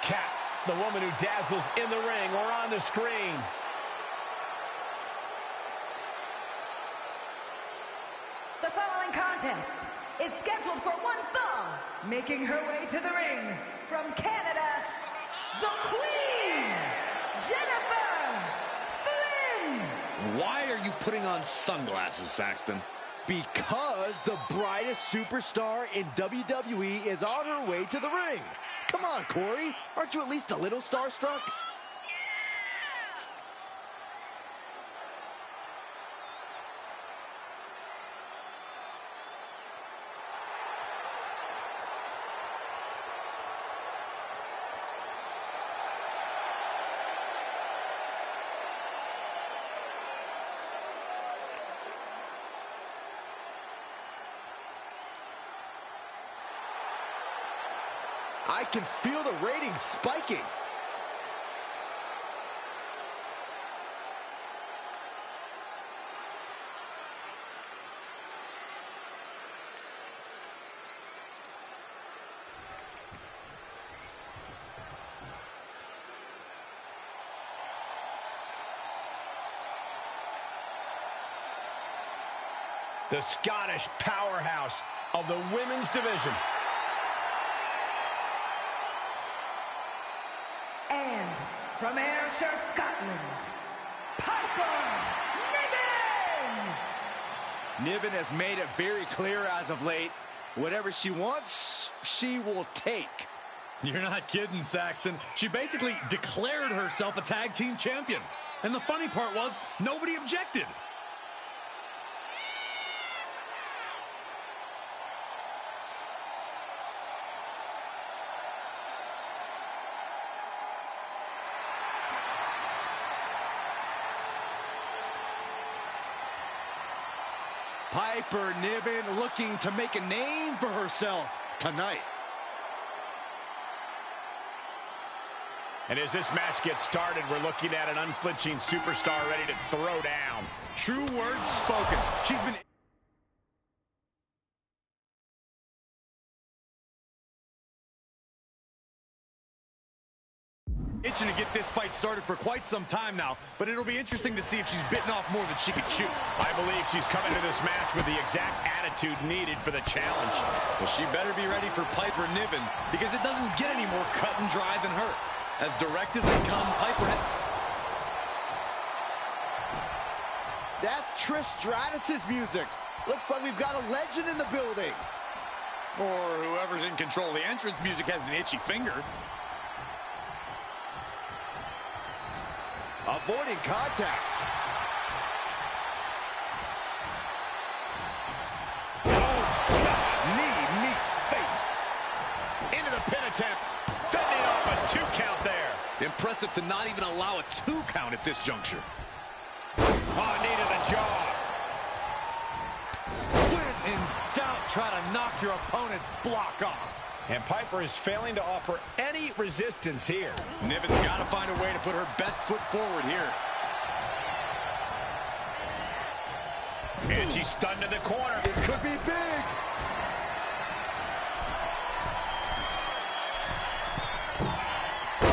Cat, the woman who dazzles in the ring or on the screen. The following contest is scheduled for one fall. Making her way to the ring from Canada, the Queen, Jenna Flynn. Why are you putting on sunglasses, Saxton? Because the brightest superstar in WWE is on her way to the ring. Come on, Corey. Aren't you at least a little starstruck? I can feel the ratings spiking. The Scottish powerhouse of the women's division. And from Ayrshire, Scotland, Piper Niven! Niven has made it very clear as of late, whatever she wants, she will take. You're not kidding, Saxton. She basically declared herself a tag team champion. And the funny part was, nobody objected. Piper Niven looking to make a name for herself tonight. And as this match gets started, we're looking at an unflinching superstar ready to throw down. True words spoken. She's been itching to get this fight started for quite some time now, but it'll be interesting to see if she's bitten off more than she can chew. I believe she's coming to this match with the exact attitude needed for the challenge. Well, she better be ready for Piper Niven, because it doesn't get any more cut and dry than her. As direct as they come, Piper... That's Trish Stratus's music. Looks like we've got a legend in the building. Or whoever's in control of the entrance music has an itchy finger. Avoiding contact. Oh, God. Knee meets face. Into the pin attempt. Fending off a 2 count there. Impressive to not even allow a 2 count at this juncture. Oh, knee to the jaw. When in doubt, try to knock your opponent's block off. And Piper is failing to offer any resistance here. Niven's got to find a way to put her best foot forward here. And she's stunned in the corner. This could be big.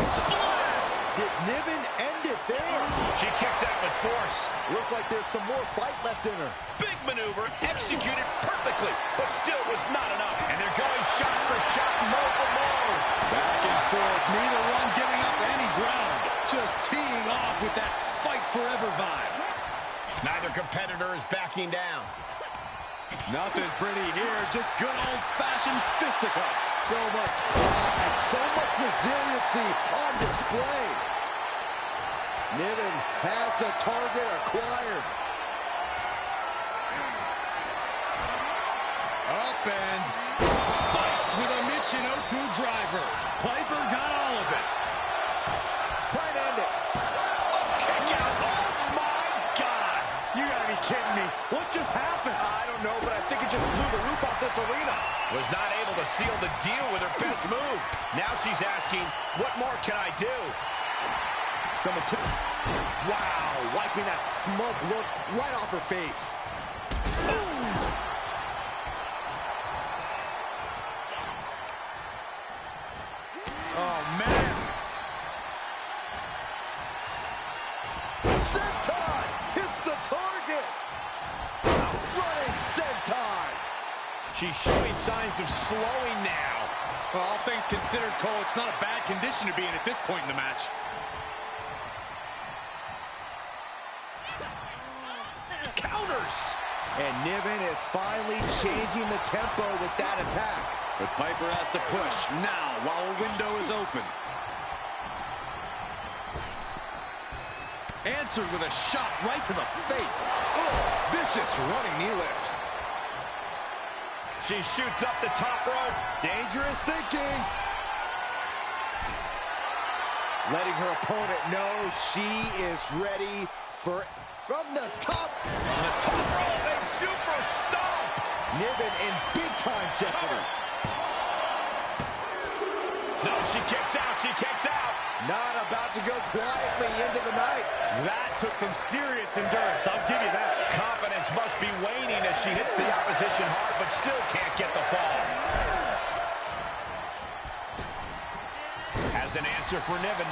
Splash! Did Niven end it there? She kicks out with force. Looks like there's some more fight left in her. Big maneuver, executed perfectly, but still was not enough. And they're going shot for shot, blow for blow. Back and forth, neither one giving up any ground. Just teeing off with that fight forever vibe. Neither competitor is backing down. Nothing pretty here, just good old-fashioned fisticuffs. So much pride, so much resiliency on display. Niven has the target acquired. Up and spiked with a Michinoku driver. Piper got all of it. Try and end it. Kick out. Oh, my God. You gotta be kidding me. What just happened? I don't know, but I think it just blew the roof off this arena. Was not able to seal the deal with her best move. Now she's asking, what more can I do? Someone took... Wow, wiping that smug look right off her face. Ooh. Oh, man. Senton hits the target. Running senton. She's showing signs of slowing now. Well, all things considered, Cole, it's not a bad condition to be in at this point in the match. Counters. And Niven is finally changing the tempo with that attack. But Piper has to push now while a window is open. Answered with a shot right to the face. Oh, vicious running knee lift. She shoots up the top rope. Dangerous thinking. Letting her opponent know she is ready for from the top. On the top rope, a super stomp. Niven in big-time jeopardy. No, she kicks out. She kicks out. Not about to go quietly into the night. That took some serious endurance, I'll give you that. Confidence must be waning as she hits the opposition hard, but still can't get the fall. Has an answer for Niven.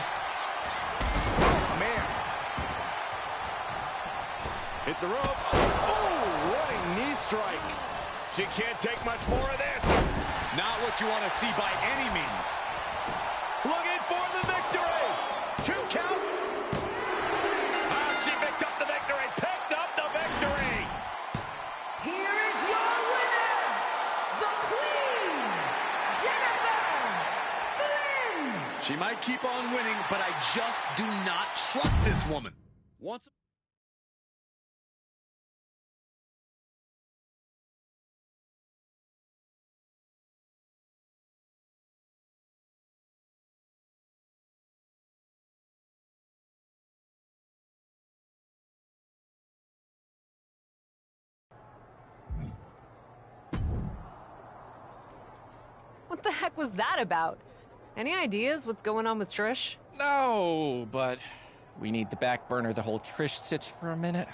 Oh, man. Hit the ropes. Oh, running knee strike. She can't take much more of this. Not what you want to see by any means. Looking for the victory. 2 count. She picked up the victory. Picked up the victory. Here is your winner, the Queen, Jenna Flynn. She might keep on winning, but I just do not trust this woman. Once. What the heck was that about? Any ideas what's going on with Trish? No, but we need to back burner the whole Trish sitch for a minute.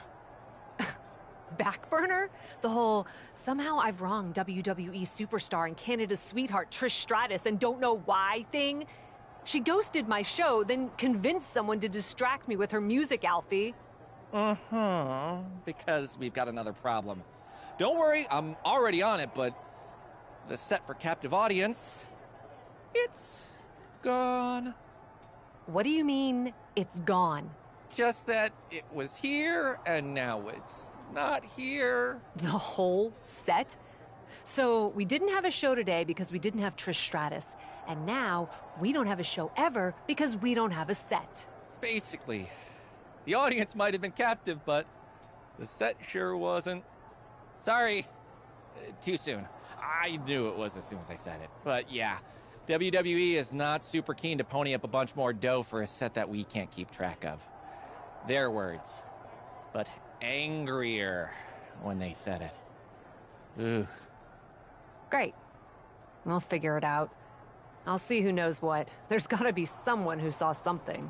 Back burner? The whole, somehow I've wronged WWE superstar and Canada's sweetheart Trish Stratus and don't know why thing? She ghosted my show, then convinced someone to distract me with her music, Alfie. Because we've got another problem. Don't worry, I'm already on it, but the set for captive audience, it's gone. What do you mean, it's gone? Just that it was here, and now it's not here. The whole set? So we didn't have a show today because we didn't have Trish Stratus. And now we don't have a show ever because we don't have a set. Basically, the audience might have been captive, but the set sure wasn't. Sorry, too soon. I knew it was as soon as I said it. But yeah, WWE is not super keen to pony up a bunch more dough for a set that we can't keep track of. Their words. But angrier when they said it. Ugh. Great. We'll figure it out. I'll see who knows what. There's gotta be someone who saw something.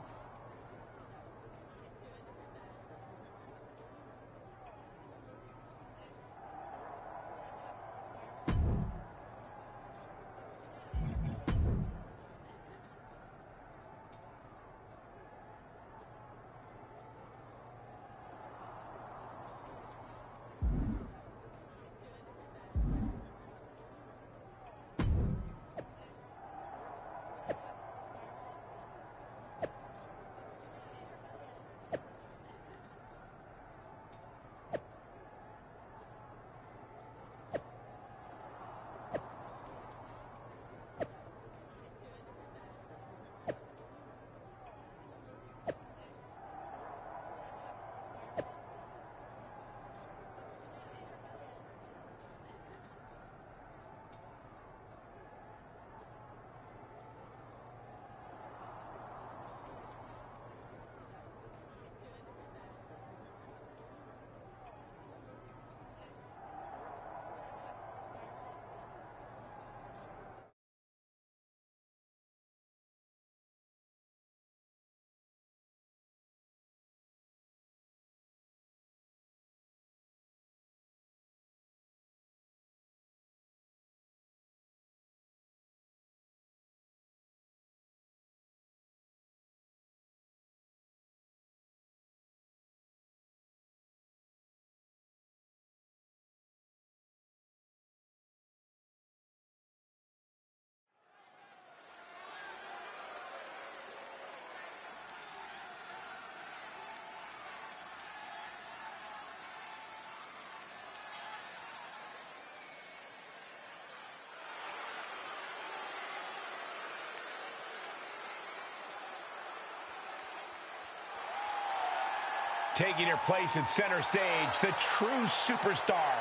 Taking her place at center stage, the true superstar,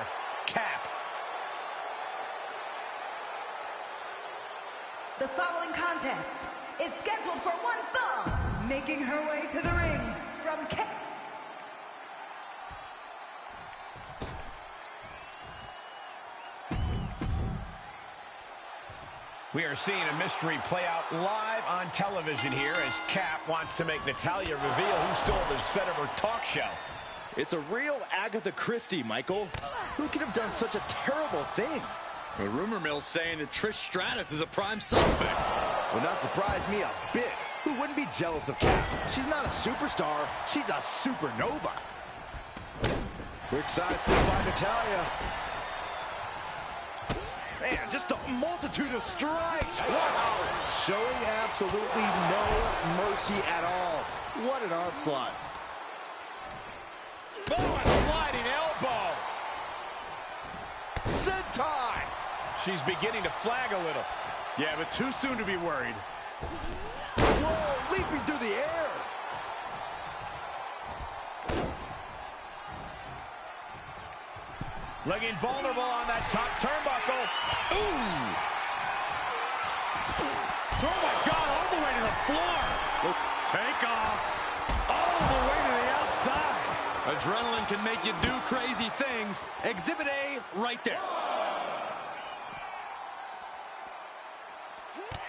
Cap. The following contest is scheduled for one fall, making her way to the ring from We are seeing a mystery play out live on television here as Cap wants to make Natalya reveal who stole the set of her talk show. It's a real Agatha Christie, Michael. Who could have done such a terrible thing? The rumor mill's saying that Trish Stratus is a prime suspect. Would not surprise me a bit. Who wouldn't be jealous of Cap? She's not a superstar. She's a supernova. Quick sidestep by Natalya. Man, just a multitude of strikes. Wow. Showing absolutely no mercy at all. What an onslaught. Oh, a sliding elbow. Sentai. She's beginning to flag a little. Yeah, but too soon to be worried. Whoa, leaping through the air. Looking vulnerable on that top turnbuckle. Ooh. Oh my God, all the way to the floor. Take off. All the way to the outside. Adrenaline can make you do crazy things. Exhibit A right there.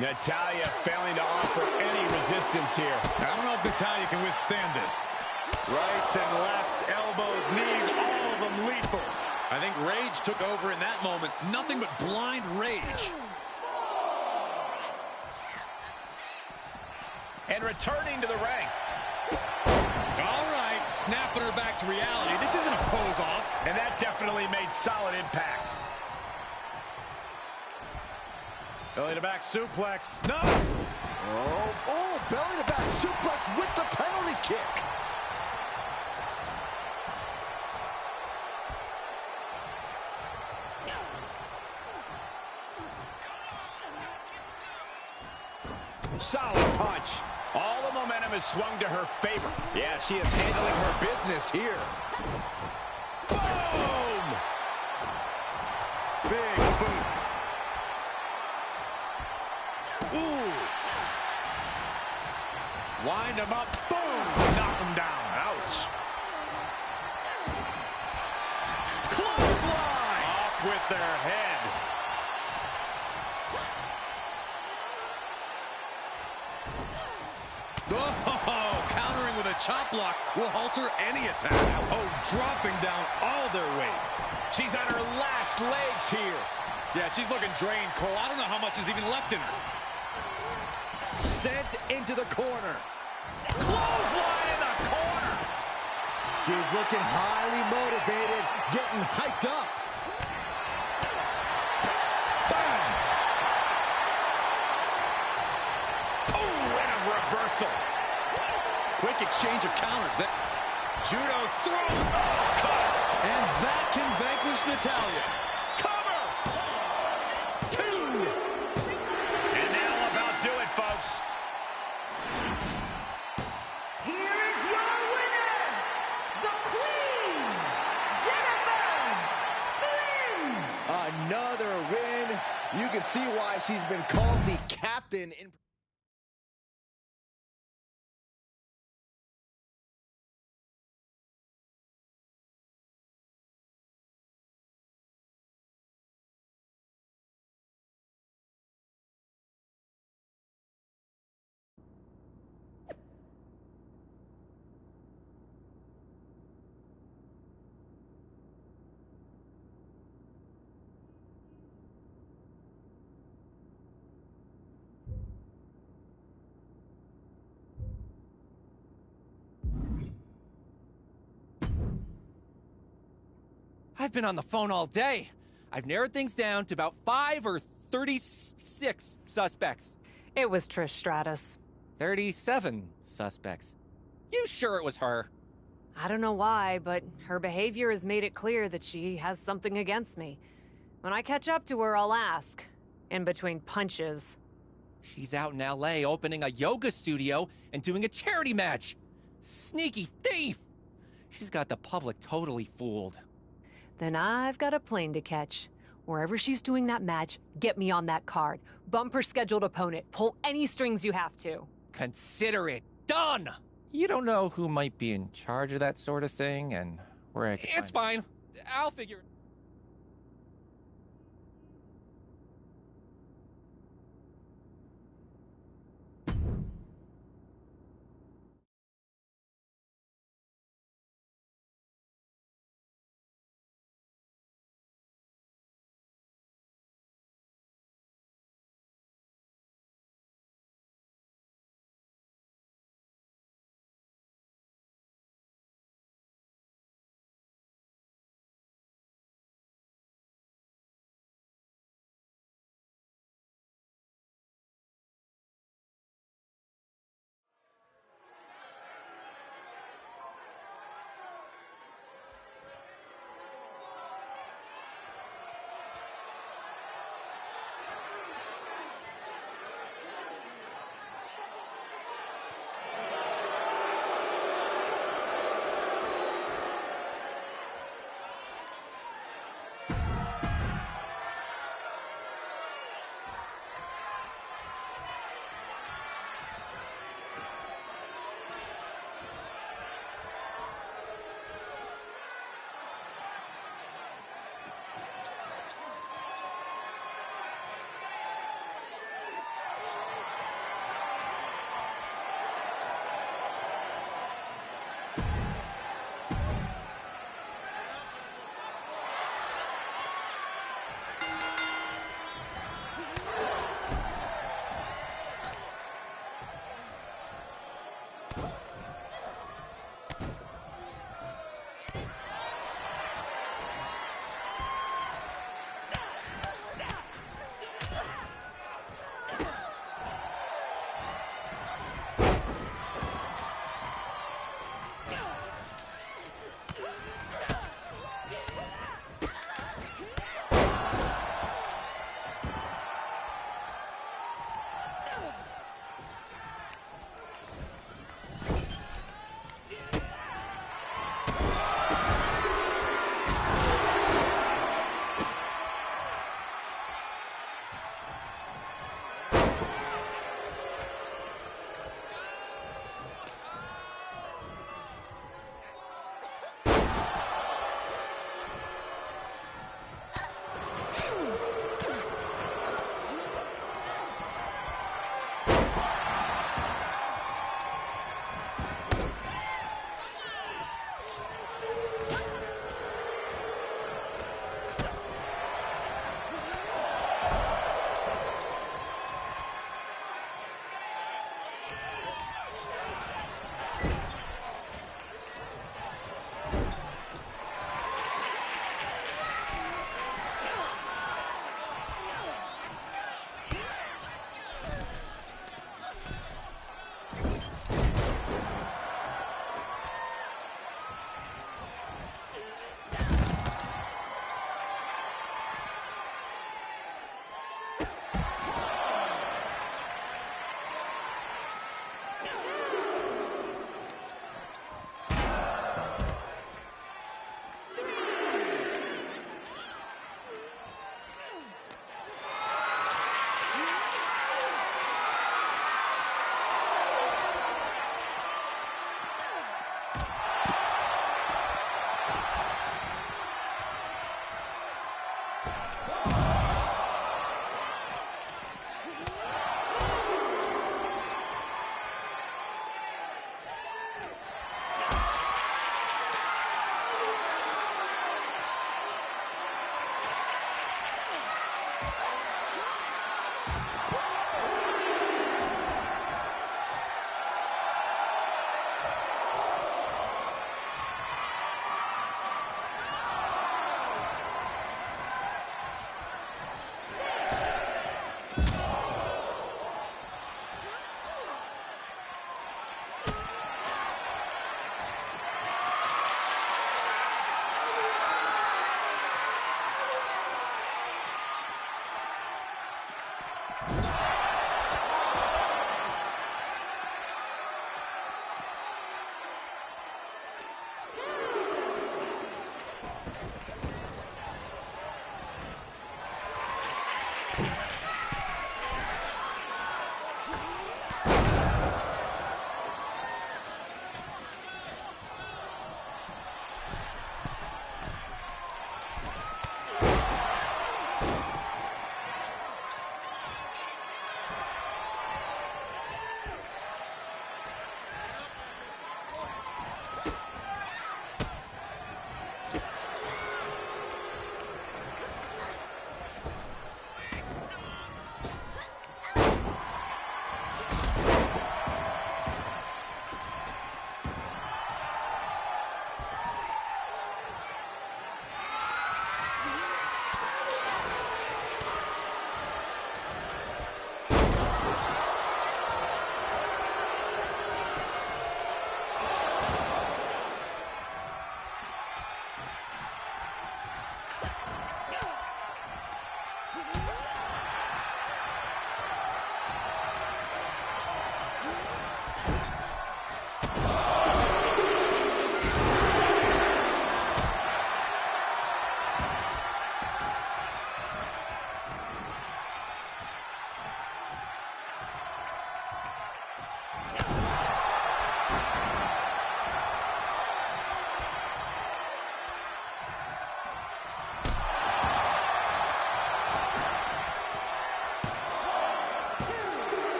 Natalya failing to offer any resistance here. I don't know if Natalya can withstand this. Rights and lefts, elbows, knees, all of them lethal. I think rage took over in that moment. Nothing but blind rage. And returning to the ring. All right, snapping her back to reality. This isn't a pose-off. And that definitely made solid impact. Belly to back suplex. No! Oh, belly to back suplex with the penalty kick. Solid punch. All the momentum is swung to her favor. Yeah, she is handling her business here. Boom! Big boot. Ooh. Wind him up. Boom! Knock him down. Ouch. Clothesline! Off with their head. Oh, countering with a chop block will halter any attack. Oh, dropping down all their weight. She's on her last legs here. Yeah, she's looking drained, Cole. I don't know how much is even left in her. Sent into the corner. Clothesline in the corner. She's looking highly motivated, getting hyped up. Bam! Oh, and a reversal. Quick exchange of counters. That judo throw. Oh, cut. And that can vanquish Natalya. Cover. 2. And that'll about do it, folks. Here is your winner, the Queen, Jenna Flynn. Another win. You can see why she's been called the captain in... I've been on the phone all day. I've narrowed things down to about 5 or 36 suspects. It was Trish Stratus. 37 suspects. You sure it was her? I don't know why, but her behavior has made it clear that she has something against me. When I catch up to her, I'll ask. In between punches. She's out in LA opening a yoga studio and doing a charity match. Sneaky thief! She's got the public totally fooled. Then I've got a plane to catch. Wherever she's doing that match, get me on that card. Bump her scheduled opponent. Pull any strings you have to. Consider it done! You don't know who might be in charge of that sort of thing and where I can It's fine. I'll figure it.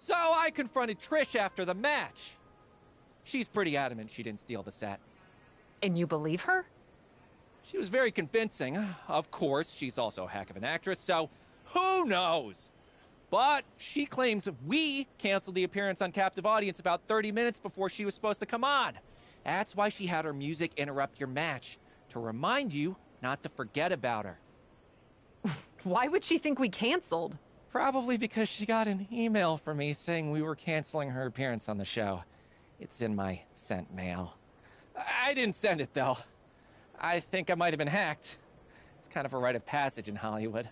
So I confronted Trish after the match. She's pretty adamant she didn't steal the set. And you believe her? She was very convincing. Of course, she's also a heck of an actress, so who knows? But she claims we canceled the appearance on Captive Audience about 30 minutes before she was supposed to come on. That's why she had her music interrupt your match, to remind you not to forget about her. Why would she think we canceled? Probably because she got an email from me saying we were canceling her appearance on the show. It's in my sent mail. I didn't send it, though. I think I might have been hacked. It's kind of a rite of passage in Hollywood.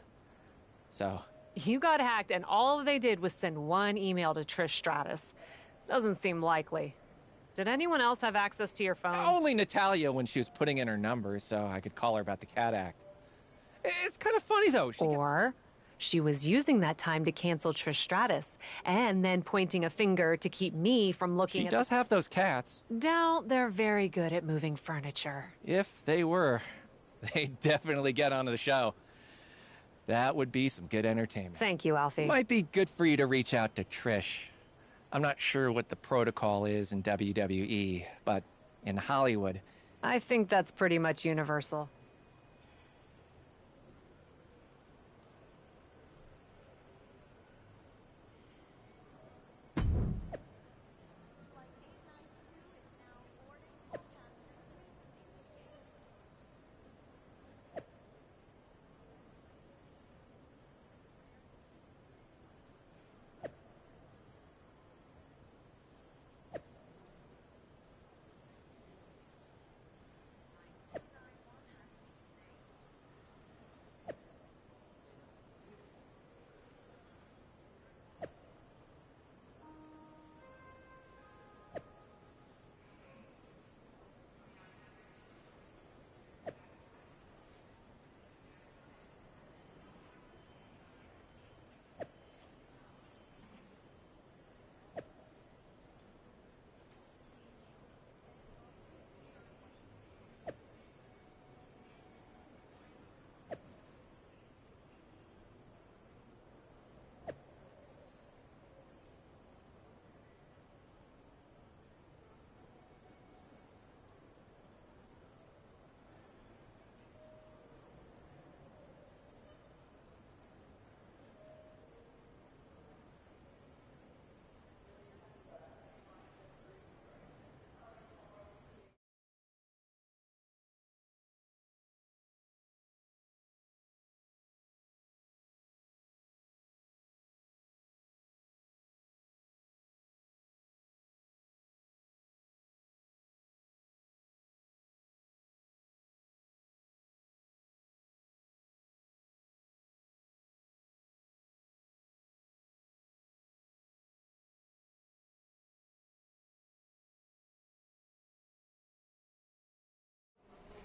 So... You got hacked and all they did was send one email to Trish Stratus. Doesn't seem likely. Did anyone else have access to your phone? Only Natalia when she was putting in her number so I could call her about the cat act. It's kind of funny, though. Or she was using that time to cancel Trish Stratus and then pointing a finger to keep me from looking at... She does have those cats. Doubt they're very good at moving furniture. If they were, they'd definitely get onto the show. That would be some good entertainment. Thank you, Alfie. Might be good for you to reach out to Trish. I'm not sure what the protocol is in WWE, but in Hollywood... I think that's pretty much universal.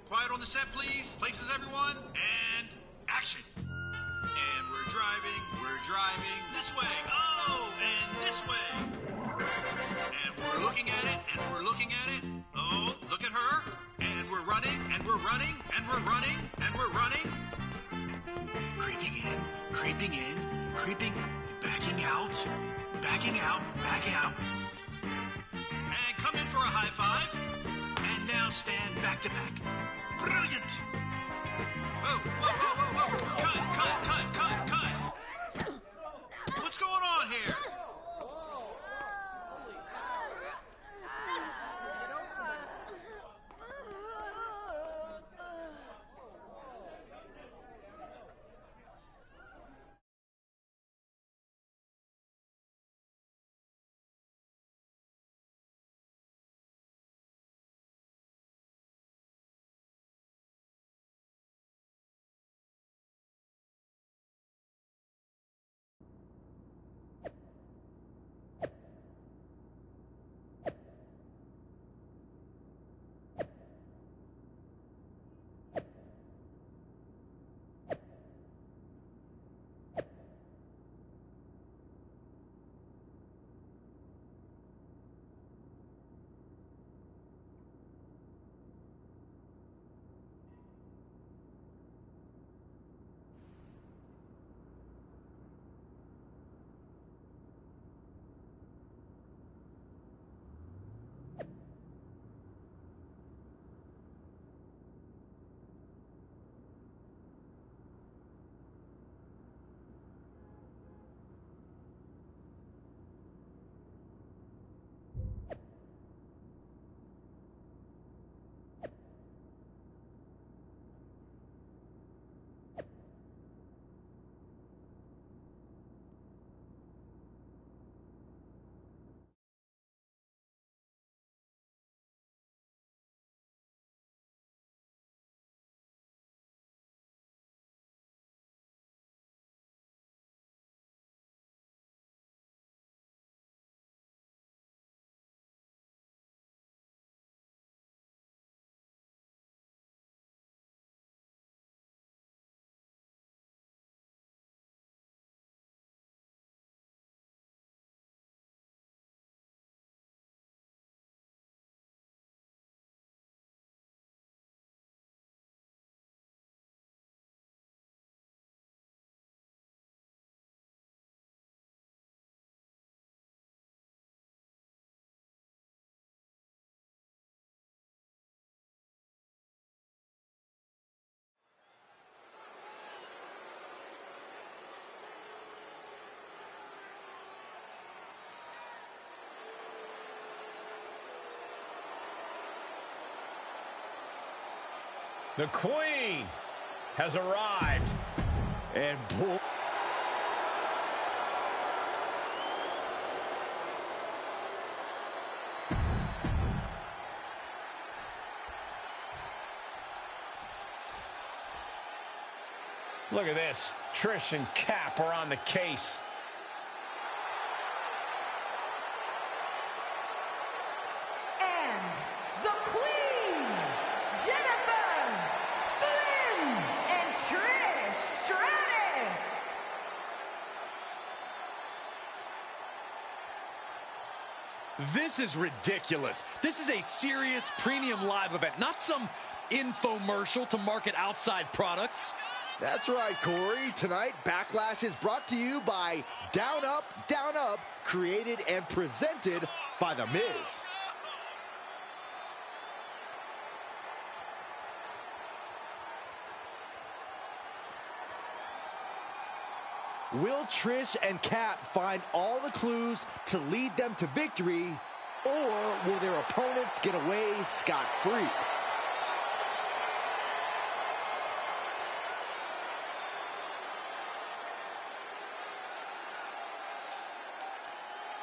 Quiet on the set, please. Places, everyone. And action. And we're driving this way. Oh, and this way. And we're looking at it, and we're looking at it. Oh, look at her. And we're running, and we're running, and we're running, and we're running. Creeping in, backing out, backing out. And come in for a high five. And now stand back to back. Brilliant! Whoa, whoa, whoa, whoa, whoa! Cut! What's going on here? The Queen has arrived. And boom. Look at this. Trish and Cap are on the case. And the Queen, Jenna Flynn, and Trish Stratus. This is ridiculous. This is a serious premium live event, not some infomercial to market outside products. That's right, Corey. Tonight, Backlash is brought to you by Down Up, created and presented by The Miz. Will Trish and Cap find all the clues to lead them to victory, or will their opponents get away scot-free?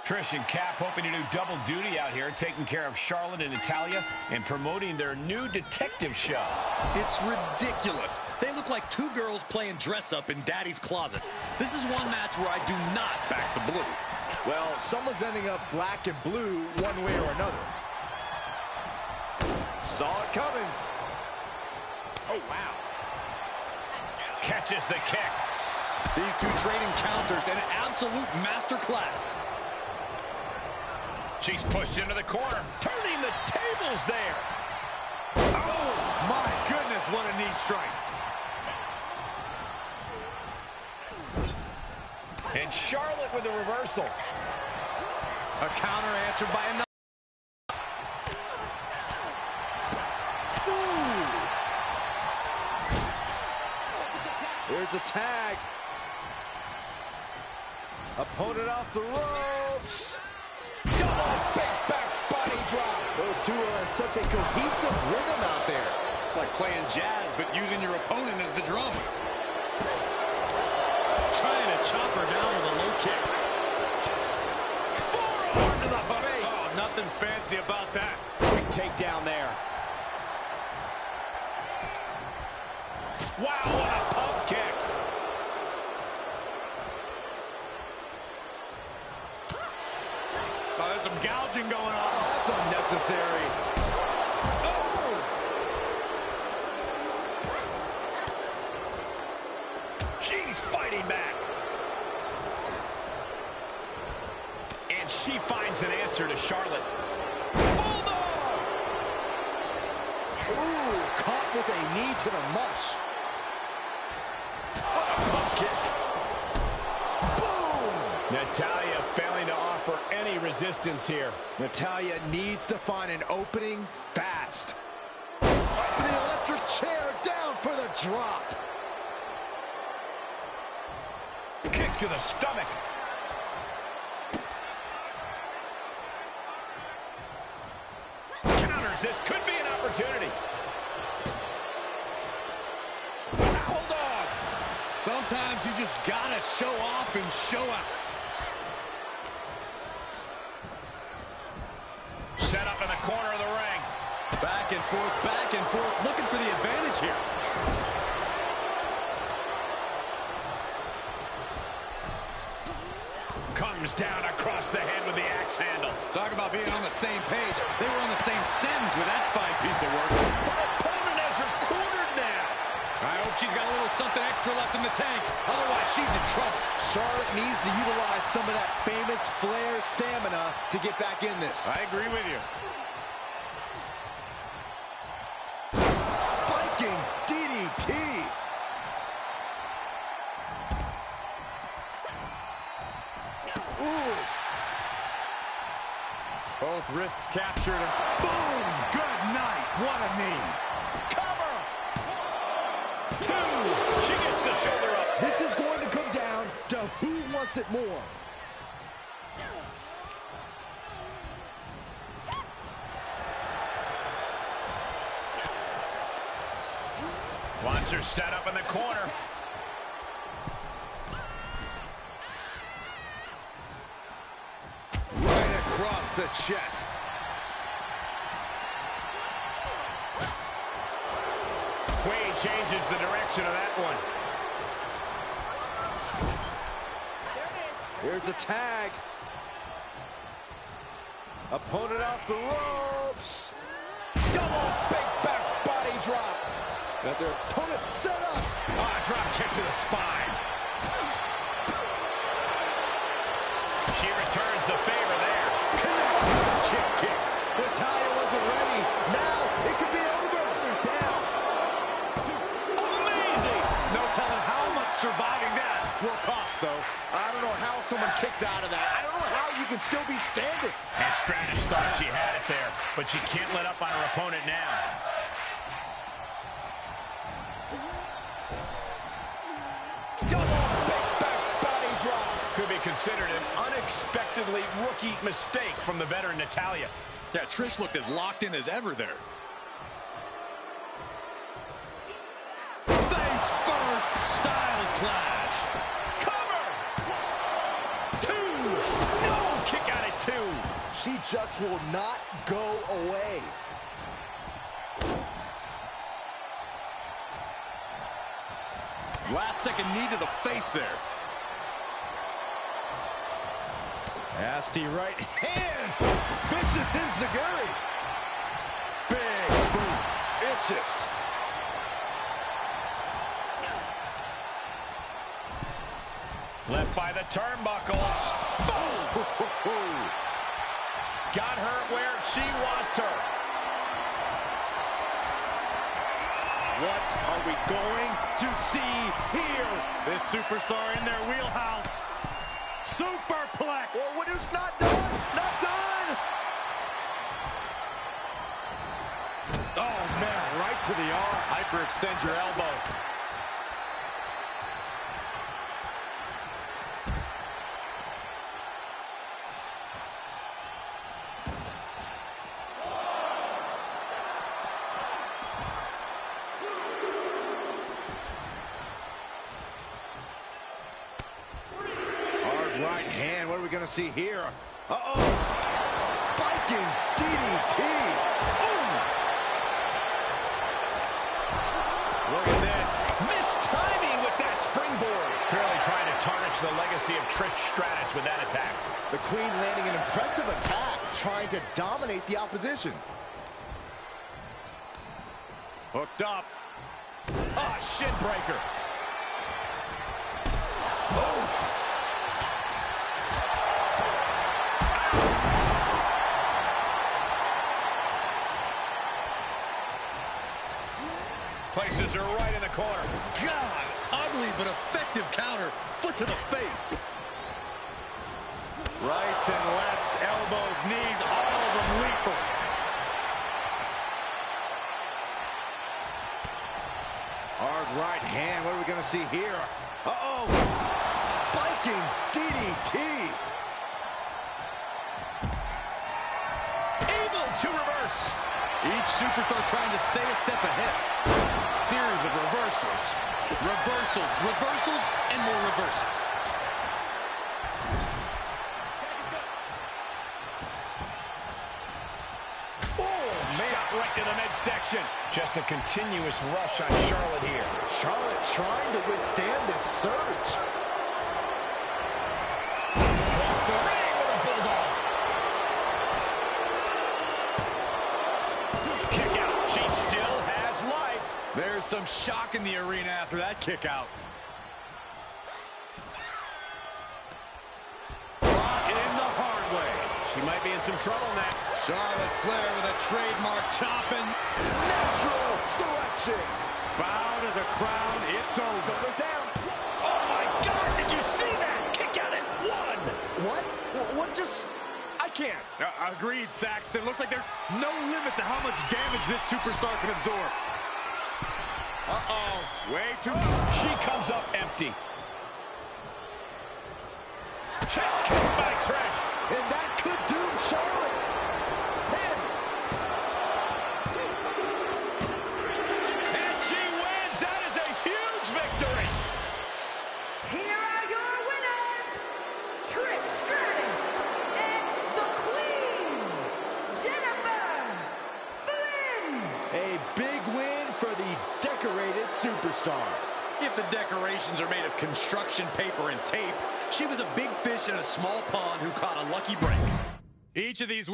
Trish and Cap hoping to do double duty out here, taking care of Charlotte and Natalya and promoting their new detective show. It's ridiculous. They look like two girls playing dress-up in Daddy's closet. This is one match where I do not back the blue. Well, someone's ending up black and blue one way or another. Saw it coming. Oh, wow. Catches the kick. These two trading counters, an absolute masterclass. She's pushed into the corner, turning the tables there. Oh, my goodness, what a knee strike. And Charlotte with a reversal. A counter answered by another. Here's a tag. Opponent off the ropes. Double big back body drop. Those two are in such a cohesive rhythm out there. It's like playing jazz, but using your opponent as the drum. Trying to chop her down with a low kick. Forearm to the face. Oh, nothing fancy about that. Quick takedown there. Wow, what a pump kick. Oh, there's some gouging going on. Oh, that's unnecessary. Oh! She's fighting back. And she finds an answer to Charlotte. Bulldog! Ooh, caught with a knee to the mush. What a pump kick. Boom! Natalya failing to offer any resistance here. Natalya needs to find an opening fast. Up the electric chair, down for the drop. Kick to the stomach. Counters. This could be an opportunity. Bulldog. Sometimes you just gotta show off and show out. Set up in the corner of the ring. Back and forth, looking for the advantage here. Comes down across the head with the axe handle. Talk about being on the same page. They were on the same sentence with that fine piece of work. Her opponent has her cornered now. I hope she's got a little something extra left in the tank. Otherwise, she's in trouble. Charlotte needs to utilize some of that famous Flair stamina to get back in this. I agree with you. Spiking DDT. Ooh. Both wrists captured. And boom! Good night. What a knee. Cover. Two. She gets the shoulder up. This is going to come down to who wants it more. has her set up in the corner. Right across the chest. Queen changes the direction of that one. Here's a tag. Opponent off the ropes. Double big back body drop. Got their opponent set up. Drop kick to the spine. She returns the favor there. Connects with a chip kick. Natalya wasn't ready. Now it could be over. He's down. Amazing. No telling how much surviving that will cost, though. I don't know how someone kicks out of that. I don't know how you can still be standing. And Stratus thought she had it there, but she can't let up on her opponent now. Double big back body drop. Could be considered an unexpectedly rookie mistake from the veteran Natalya. Yeah, Trish looked as locked in as ever there. Face first, Styles clash. Cover! 2! No! Kick out at 2. She just will not go away. Last second knee to the face there. Nasty right hand. Vicious enziguri. Big boot. Vicious. Left by the turnbuckles. Boom! Got her where she wants her. What are we going to see here? This superstar in their wheelhouse. Superplex. Well, when it's not done, not done. Oh, man, right to the arm. Hyperextend your elbow. Right hand, what are we going to see here? Uh-oh! Spiking DDT! Ooh. Look at this. Missed timing with that springboard. Clearly trying to tarnish the legacy of Trish Stratus with that attack. The Queen landing an impressive attack, trying to dominate the opposition. Hooked up. Shin breaker. Oh! Places her right in the corner. God, ugly but effective counter. Foot to the face. Rights and lefts, elbows, knees, all of them lethal. Hard right hand, what are we going to see here? Uh-oh! Spiking DDT! Able to reverse. Each superstar trying to stay a step ahead. Series of reversals. Reversals, reversals, and more reversals. Oh, man. Shot right to the midsection. Just a continuous rush on Charlotte here. Charlotte trying to withstand this surge. Across the ring with a bulldog. Kick out. She still has life. There's some shock in the arena after that kick out. Brought in the hard way. She might be in some trouble now. Charlotte Flair with a trademark chopping. Natural selection. Bow to the crown. It's over. Shoulders down. Oh, my God. Did you see that? Kick out at 1. What? What just... I can't. Agreed, Saxton. Looks like there's no limit to how much damage this superstar can absorb. Uh-oh. Way too... She comes up empty. Check kick by Trish. And that could doom Charlotte. Pin. And she wins. That is a superstar. If the decorations are made of construction paper and tape, she was a big fish in a small pond who caught a lucky break. Each of these...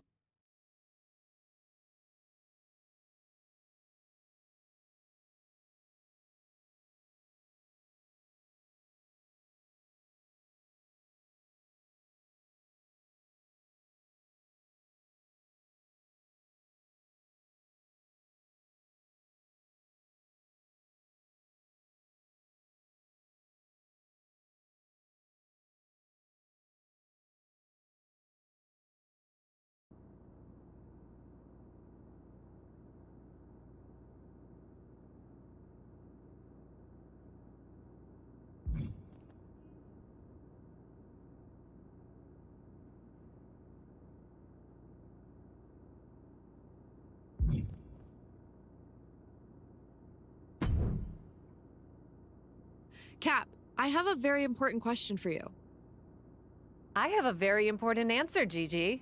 Cap, I have a very important question for you. I have a very important answer, Gigi.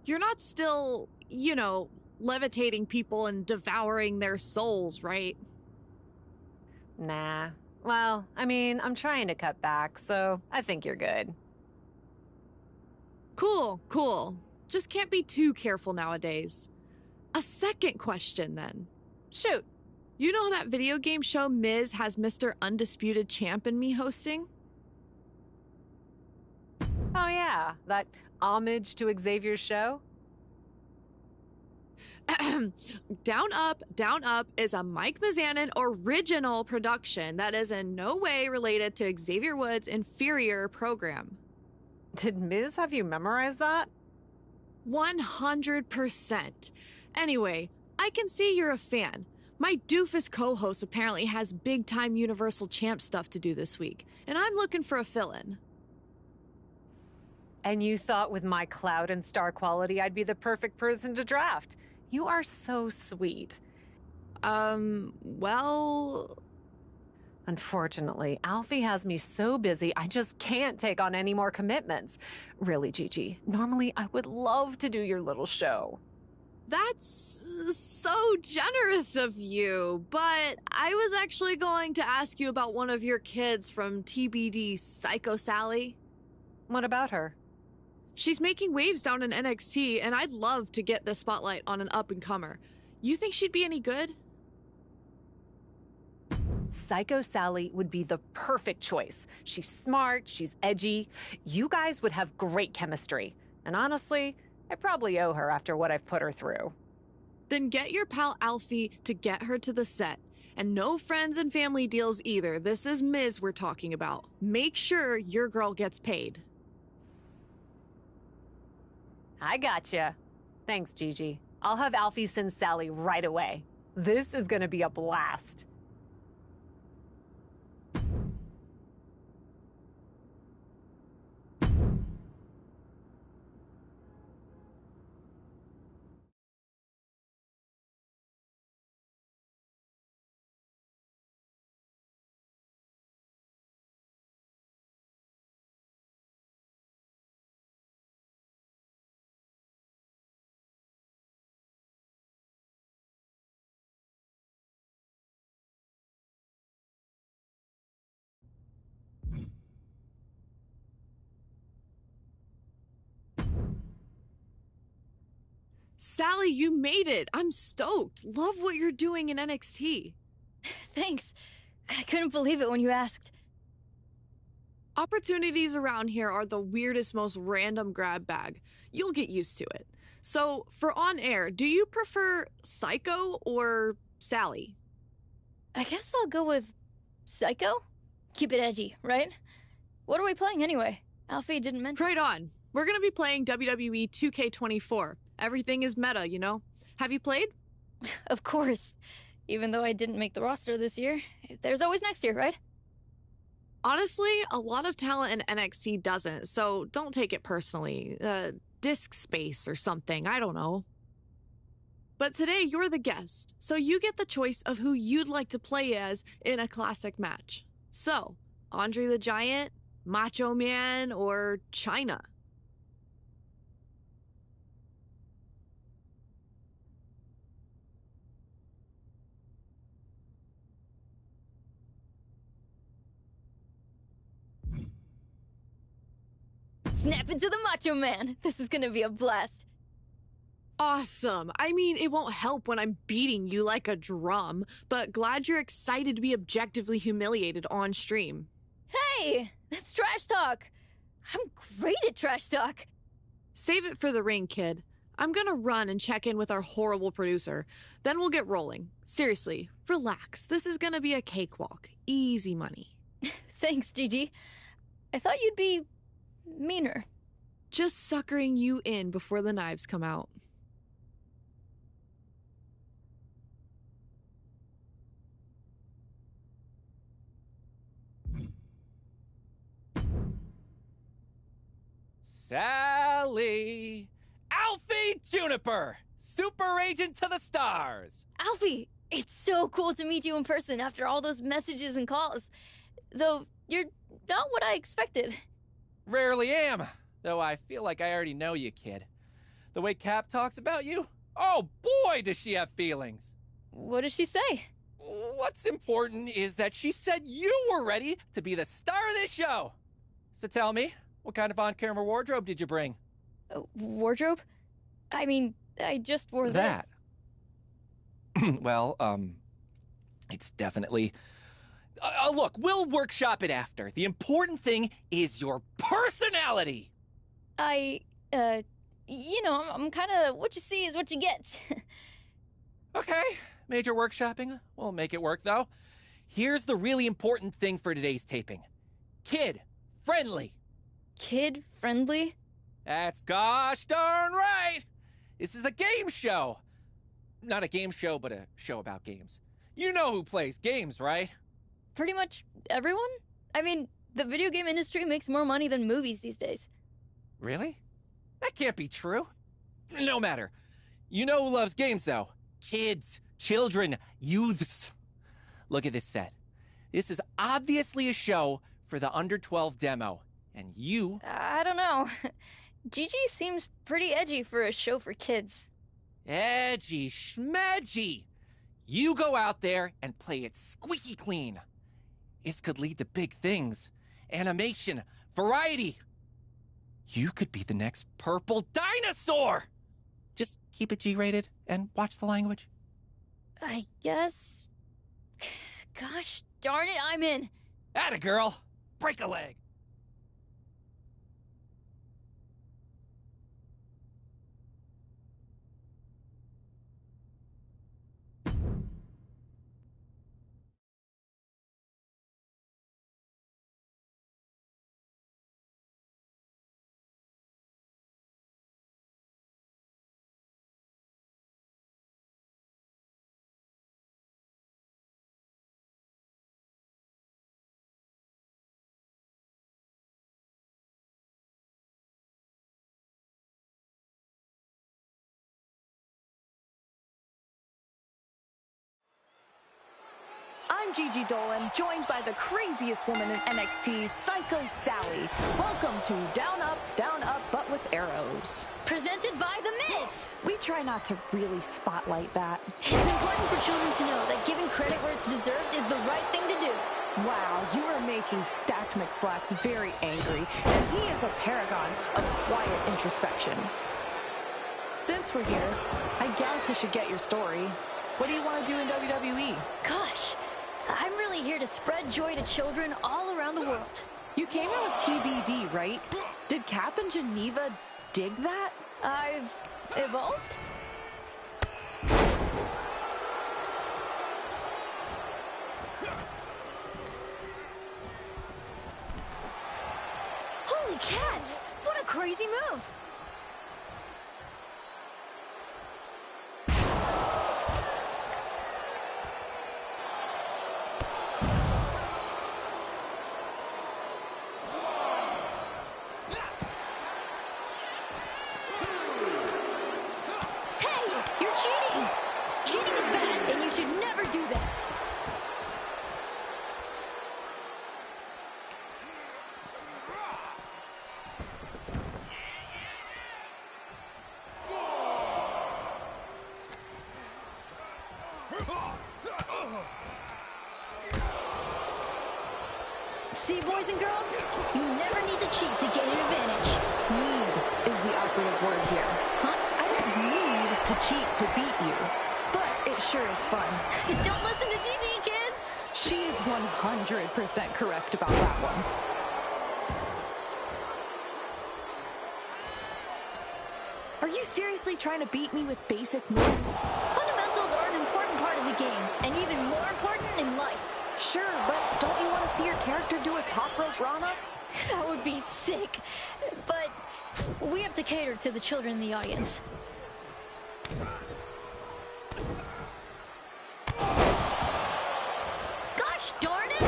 You're not still, you know, levitating people and devouring their souls, right? Nah. Well, I mean, I'm trying to cut back, so I think you're good. Cool, cool. Just can't be too careful nowadays. A second question, then. Shoot. You know that video game show Miz has Mr. Undisputed Champ and me hosting? Oh yeah, that homage to Xavier's show? Down Up is a Mike Mizanin original production that is in no way related to Xavier Woods' inferior program. Did Miz have you memorize that? 100%. Anyway, I can see you're a fan. My doofus co-host apparently has big-time Universal Champ stuff to do this week, and I'm looking for a fill-in. And you thought with my clout and star quality I'd be the perfect person to draft. You are so sweet. Well... Unfortunately, Alfie has me so busy I just can't take on any more commitments. Really, Gigi, normally I would love to do your little show. That's so generous of you, but I was actually going to ask you about one of your kids from TBD, Psycho Sally. What about her? She's making waves down in NXT, and I'd love to get the spotlight on an up-and-comer. You think she'd be any good? Psycho Sally would be the perfect choice. She's smart, she's edgy. You guys would have great chemistry. And honestly, I probably owe her after what I've put her through. Then get your pal Alfie to get her to the set. And no friends and family deals either. This is Miz we're talking about. Make sure your girl gets paid. I gotcha. Thanks, Gigi. I'll have Alfie send Sally right away. This is gonna be a blast. Sally, you made it. I'm stoked. Love what you're doing in NXT. Thanks. I couldn't believe it when you asked. Opportunities around here are the weirdest, most random grab bag. You'll get used to it. So, for on air, do you prefer Psycho or Sally? I guess I'll go with Psycho? Keep it edgy, right? What are we playing anyway? Alfie didn't mention. Right on. We're gonna be playing WWE 2K24. Everything is meta, you know? Have you played? Of course. Even though I didn't make the roster this year, there's always next year, right? Honestly, a lot of talent in NXT doesn't, so don't take it personally. Disk space or something, I don't know. But today, you're the guest, so you get the choice of who you'd like to play as in a classic match. So, Andre the Giant, Macho Man, or Chyna? snap into the Macho Man. This is gonna be a blast. Awesome. I mean, it won't help when I'm beating you like a drum, but glad you're excited to be objectively humiliated on stream. Hey, that's trash talk. I'm great at trash talk. Save it for the ring, kid. I'm gonna run and check in with our horrible producer. Then we'll get rolling. Seriously, relax. This is gonna be a cakewalk. Easy money. Thanks, Gigi. I thought you'd be meaner. Just suckering you in before the knives come out. Sally! Alfie Juniper! Super Agent to the stars! Alfie, it's so cool to meet you in person after all those messages and calls. Though, you're not what I expected. Rarely am, though I feel like I already know you, kid. The way Cap talks about you, oh boy, does she have feelings. What does she say? What's important is that she said you were ready to be the star of this show. So tell me, what kind of on-camera wardrobe did you bring? Wardrobe? I mean, I just wore that. Well, it's definitely... look, we'll workshop it after. The important thing is your personality. You know, I'm kind of what you see is what you get. Okay, major workshopping. We'll make it work, though. Here's the really important thing for today's taping. Kid-friendly. Kid-friendly? That's gosh darn right. This is a game show. Not a game show, but a show about games. You know who plays games, right? Pretty much everyone? I mean, the video game industry makes more money than movies these days. Really? That can't be true. No matter. You know who loves games, though? Kids, children, youths. Look at this set. This is obviously a show for the under 12 demo. And you... I don't know. Gigi seems pretty edgy for a show for kids. Edgy schmedgy. You go out there and play it squeaky clean. This could lead to big things. Animation, variety. You could be the next purple dinosaur. Just keep it G-rated and watch the language. I guess... Gosh darn it, I'm in. Atta girl. Break a leg. I'm Gigi Dolan, joined by the craziest woman in NXT, Psycho Sally. Welcome to Down, Up, but with arrows. Presented by The Miz. We try not to really spotlight that. It's important for children to know that giving credit where it's deserved is the right thing to do. Wow, you are making Stacked McSlacks very angry, and he is a paragon of quiet introspection. Since we're here, I guess I should get your story. What do you want to do in WWE? Gosh, I'm really here to spread joy to children all around the world. You came out with TBD, right? Did Cap and Geneva dig that? I've evolved? Holy cats! What a crazy move! See, boys and girls, you never need to cheat to gain an advantage. Need is the operative word here. Huh? I don't need to cheat to beat you, but it sure is fun. Don't listen to Gigi, kids! She is 100% correct about that one. Are you seriously trying to beat me with basic moves? Fundamentals are an important part of the game, and even more important in life. Sure, but don't you want to see your character do a top rope Rana? That would be sick. But we have to cater to the children in the audience. Gosh darn it!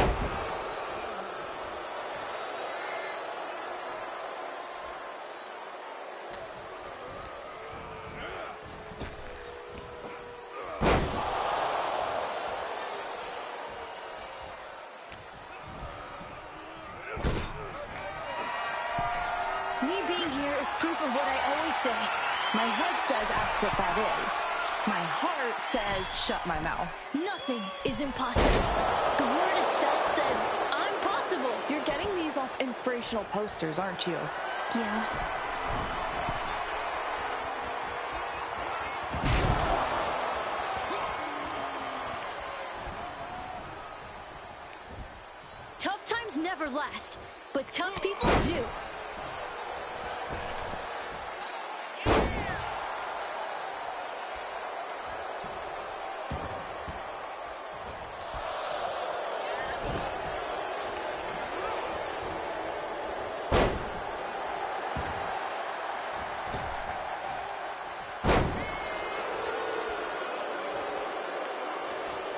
Me being here is proof of what I always say. My head says ask what that is. My heart says shut my mouth. Nothing is impossible. The word itself says, I'm possible. You're getting these off inspirational posters, aren't you? Yeah. Tough times never last, but tough people do.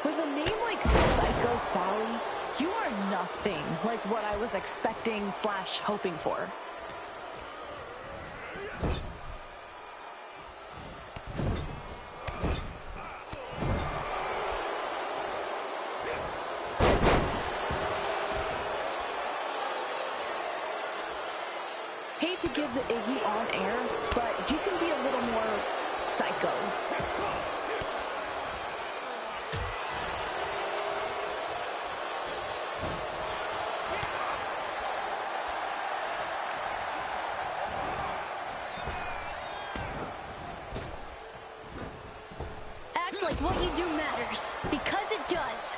With a name like Psycho Sally, you are nothing like what I was expecting / hoping for. Hate to give the Iggy on air, but you can be a little more psycho. Act like what you do matters, because it does.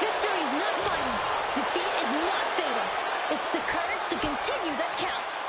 Victory is not final. Defeat is not fatal. It's the courage to continue that counts.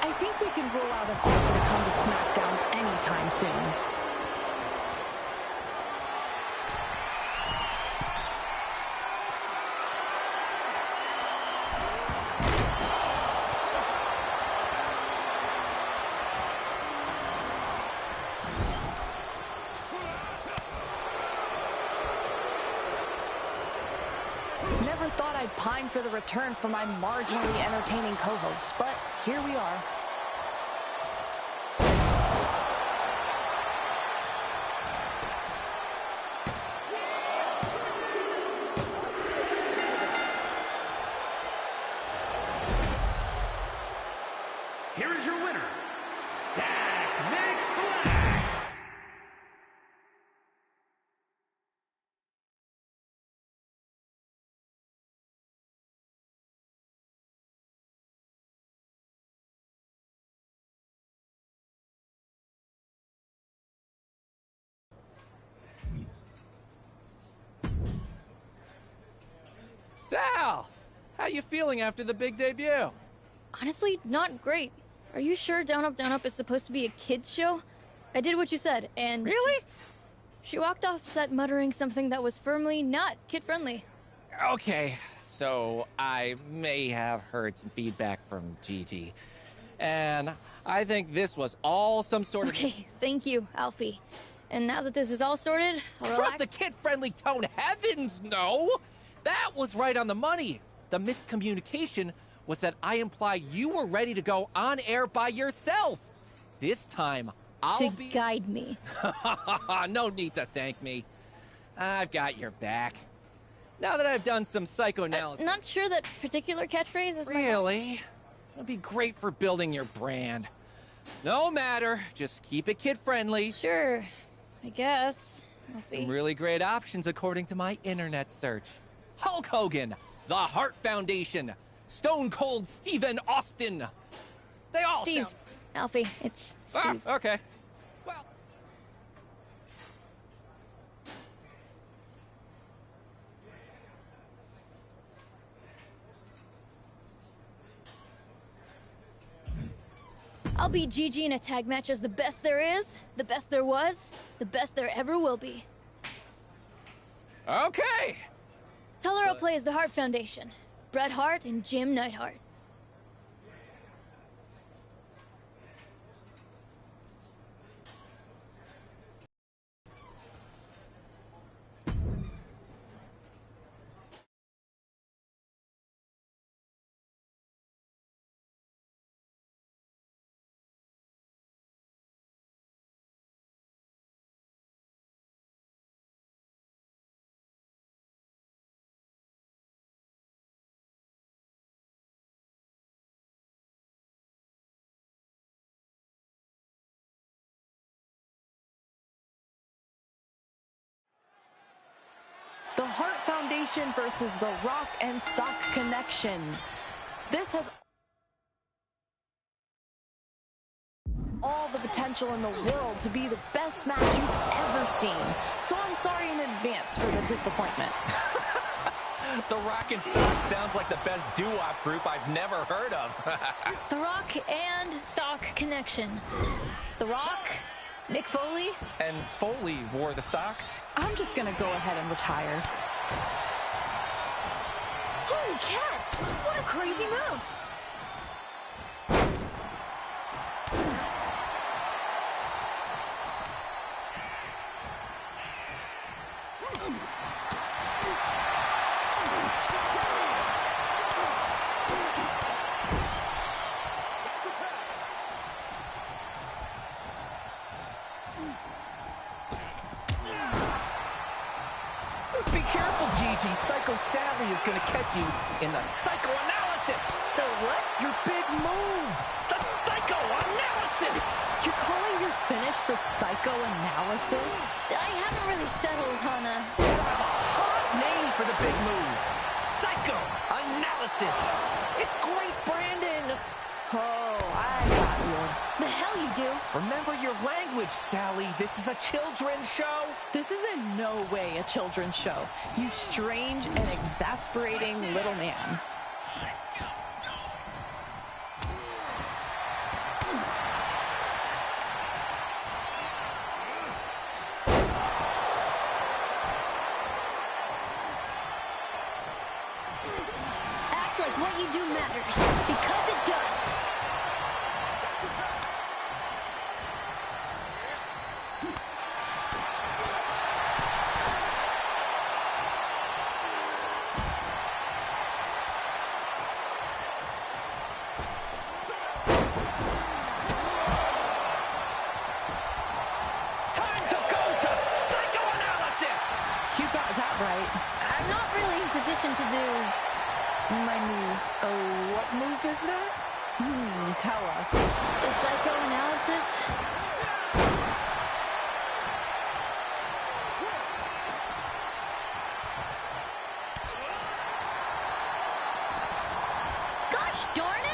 I think we can rule out if they're going to come to SmackDown anytime soon. Never thought I'd pine for the return from my marginally entertaining co-host, but here we are. Here is your winner, Stacked Mix Slacks. Sal! How you feeling after the big debut? Honestly, not great. Are you sure Down Up is supposed to be a kids show? I did what you said, and... Really? She walked off set muttering something that was firmly not kid-friendly. Okay, so I may have heard some feedback from Gigi. And I think this was all some sort of... Okay, thank you, Alfie. And now that this is all sorted, I'll relax. Drop the kid-friendly tone, heavens no! That was right on the money. The miscommunication was that I implied you were ready to go on air by yourself. This time, I'll be... To guide me. No need to thank me. I've got your back. Now that I've done some psychoanalysis... Not sure that particular catchphrase is Really? It'll be great for building your brand. No matter, just keep it kid-friendly. Sure, I guess. Some really great options according to my internet search. Hulk Hogan, The Hart Foundation, Stone Cold Steven Austin. They all Steve. sound... Alfie, it's Steve. Okay. Well... I'll beat Gigi in a tag match as the best there is, the best there was, the best there ever will be. Okay! Tell her I'll play as the Hart Foundation. Bret Hart and Jim Neidhart. The Hart Foundation versus the Rock and Sock Connection. This has all the potential in the world to be the best match you've ever seen. So I'm sorry in advance for the disappointment. The Rock and Sock sounds like the best doo-wop group I've never heard of. The Rock and Sock Connection. The Rock, Mick Foley. And Foley wore the socks? I'm just gonna go ahead and retire. Holy cats! What a crazy move! Be careful, Gigi. Psycho Sally is gonna catch you in the psychoanalysis. The what? Your big move. The psychoanalysis. You're calling your finish the psychoanalysis? I haven't really settled on a... You have a hot name for the big move. Psychoanalysis. It's great branding. Oh, I got you. The hell you do? Remember your language, Sally. This is a children's show. This is in no way a children's show. You strange and exasperating little man. Act like what you do matters, because it does. Time to go to psychoanalysis. You got that right. I'm not really in position to do my move. Oh, what move is that? Tell us. The psychoanalysis? Gosh darn it!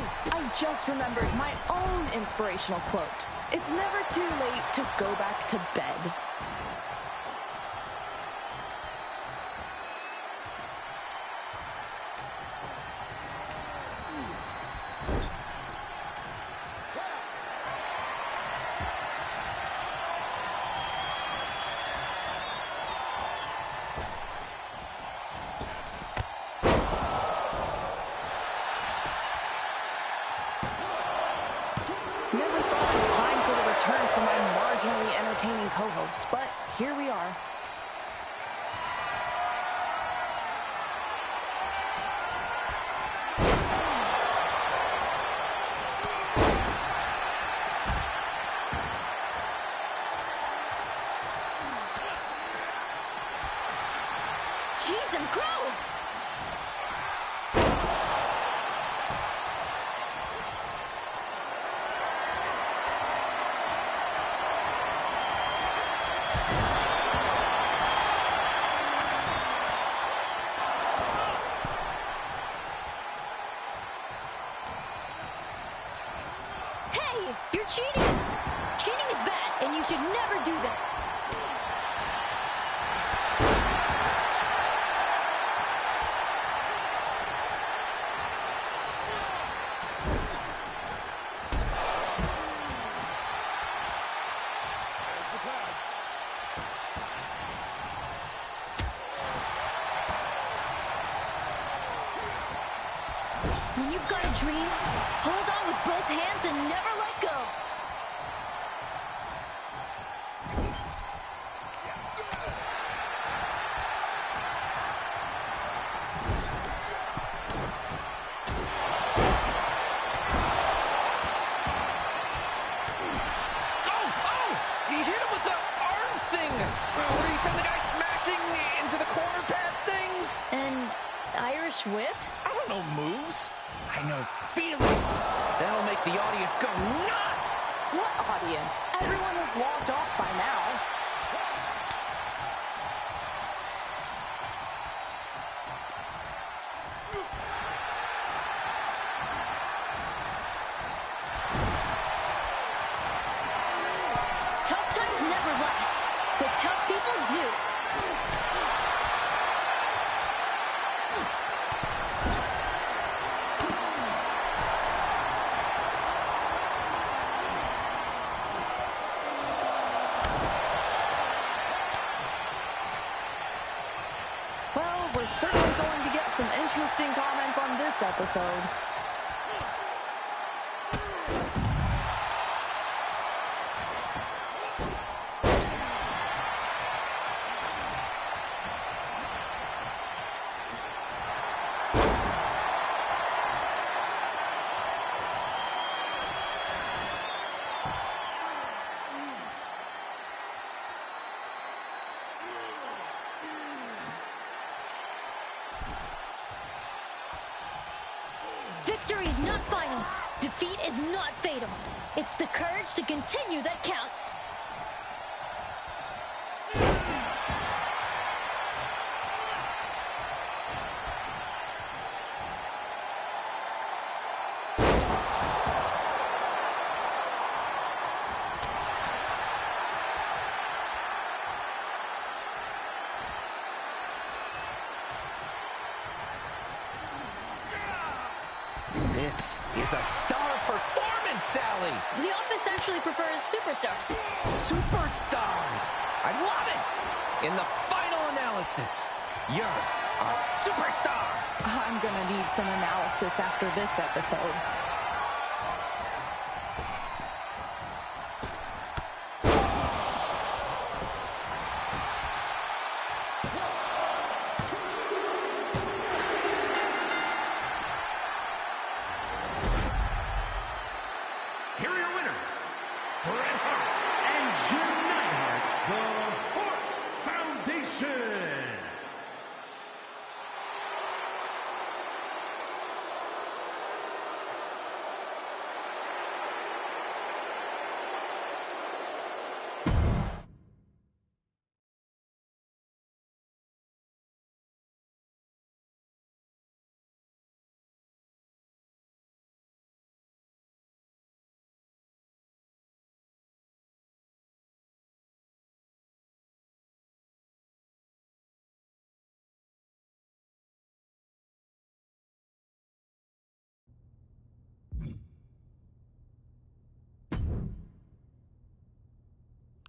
Oh, I just remembered my own inspirational quote. It's never too late to go back to bed. Never thought I'd pine for the return from my marginally entertaining co-hosts, but here we are. Cheese and crow! Hey, you're cheating! Cheating is bad, and you should never do that. When you've got a dream, hold on with both hands and never let go. You hit him with the arm thing! What do you send the guy smashing into the corner pad things? An Irish whip? I don't know moves. I know feelings. That'll make the audience go nuts! What audience? Everyone has logged off by now. Tough times never last, but tough people do. Well, we're certainly going to get some interesting comments on this episode. Victory is not final. Defeat is not fatal. It's the courage to continue that counts. This is a star performance, Sally! The office actually prefers superstars. Superstars! I love it! In the final analysis, you're a superstar! I'm gonna need some analysis after this episode. Here are your winners, Bret Hart and Jim Neidhart, the Hart Foundation.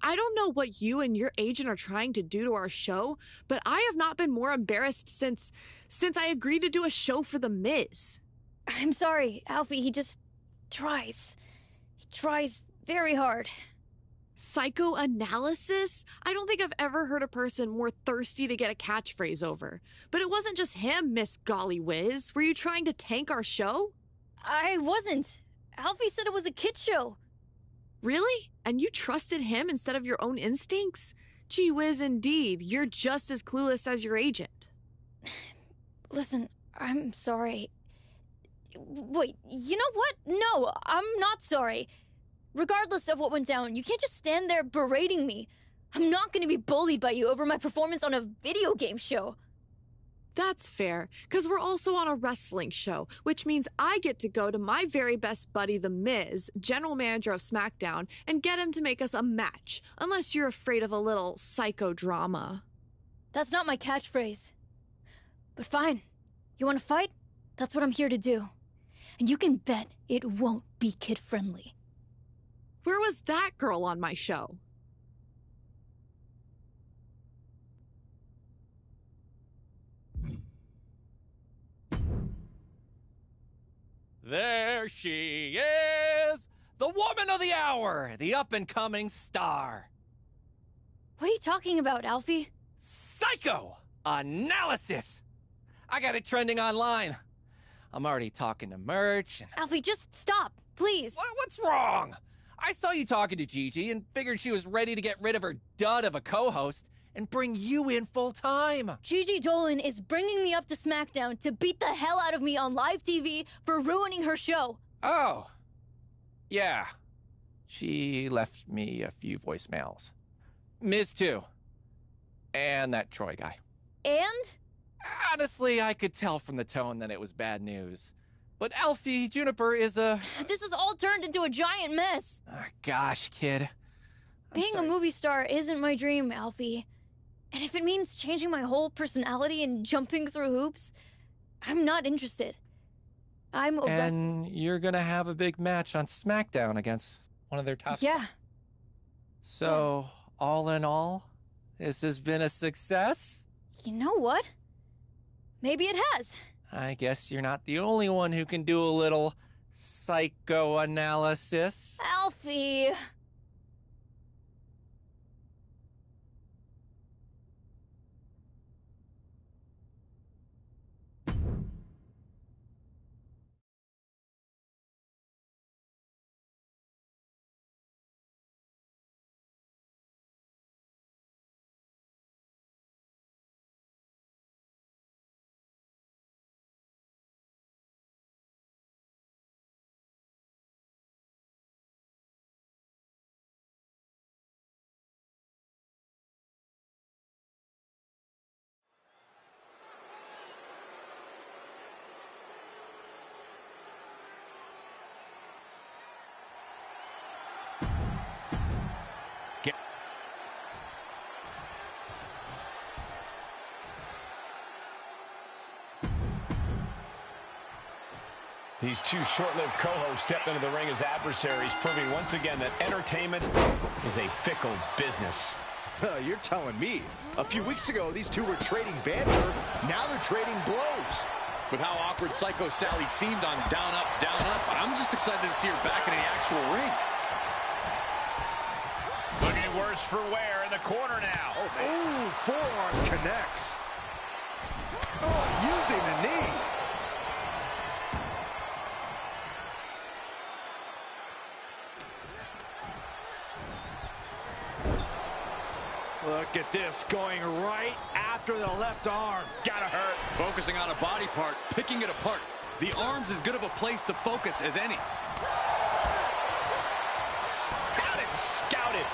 I don't know what you and your agent are trying to do to our show, but I have not been more embarrassed since I agreed to do a show for The Miz. I'm sorry, Alfie. He just tries. He tries very hard. Psychoanalysis? I don't think I've ever heard a person more thirsty to get a catchphrase over. But it wasn't just him, Miss Golly Whiz. Were you trying to tank our show? I wasn't. Alfie said it was a kid show. Really? And you trusted him instead of your own instincts? Gee whiz, indeed. You're just as clueless as your agent. Listen, I'm sorry. Wait, you know what? No, I'm not sorry. Regardless of what went down, you can't just stand there berating me. I'm not going to be bullied by you over my performance on a video game show. That's fair, because we're also on a wrestling show, which means I get to go to my very best buddy, The Miz, general manager of SmackDown, and get him to make us a match, unless you're afraid of a little psychodrama. That's not my catchphrase. But fine. You want to fight? That's what I'm here to do. And you can bet it won't be kid-friendly. Where was that girl on my show? There she is! The woman of the hour! The up-and-coming star! What are you talking about, Alfie? Psychoanalysis! I got it trending online. I'm already talking to merch. Alfie, just stop, please. What's wrong? I saw you talking to Gigi and figured she was ready to get rid of her dud of a co-host and bring you in full-time. Gigi Dolan is bringing me up to SmackDown to beat the hell out of me on live TV for ruining her show. Oh. Yeah. She left me a few voicemails. Miz too. And that Troy guy. And? Honestly, I could tell from the tone that it was bad news. But Alfie Juniper is a... This has all turned into a giant mess. Gosh, kid. Being a movie star isn't my dream, Alfie. And if it means changing my whole personality and jumping through hoops, I'm not interested. I'm a wrestler. And you're gonna have a big match on SmackDown against one of their top stars. So, all in all, this has been a success? You know what? Maybe it has. I guess you're not the only one who can do a little psychoanalysis. Alfie. These two short-lived co-hosts stepped into the ring as adversaries, proving once again that entertainment is a fickle business. You're telling me. A few weeks ago, these two were trading banter. Now they're trading blows. With how awkward Psycho Sally seemed on Down Up, I'm just excited to see her back in the actual ring. Looking worse for wear in the corner now. Oh, forearm connects. Oh, using the knee. Look at this, going right after the left arm. Gotta hurt. Focusing on a body part, picking it apart. The arm's as good of a place to focus as any. Got it scouted.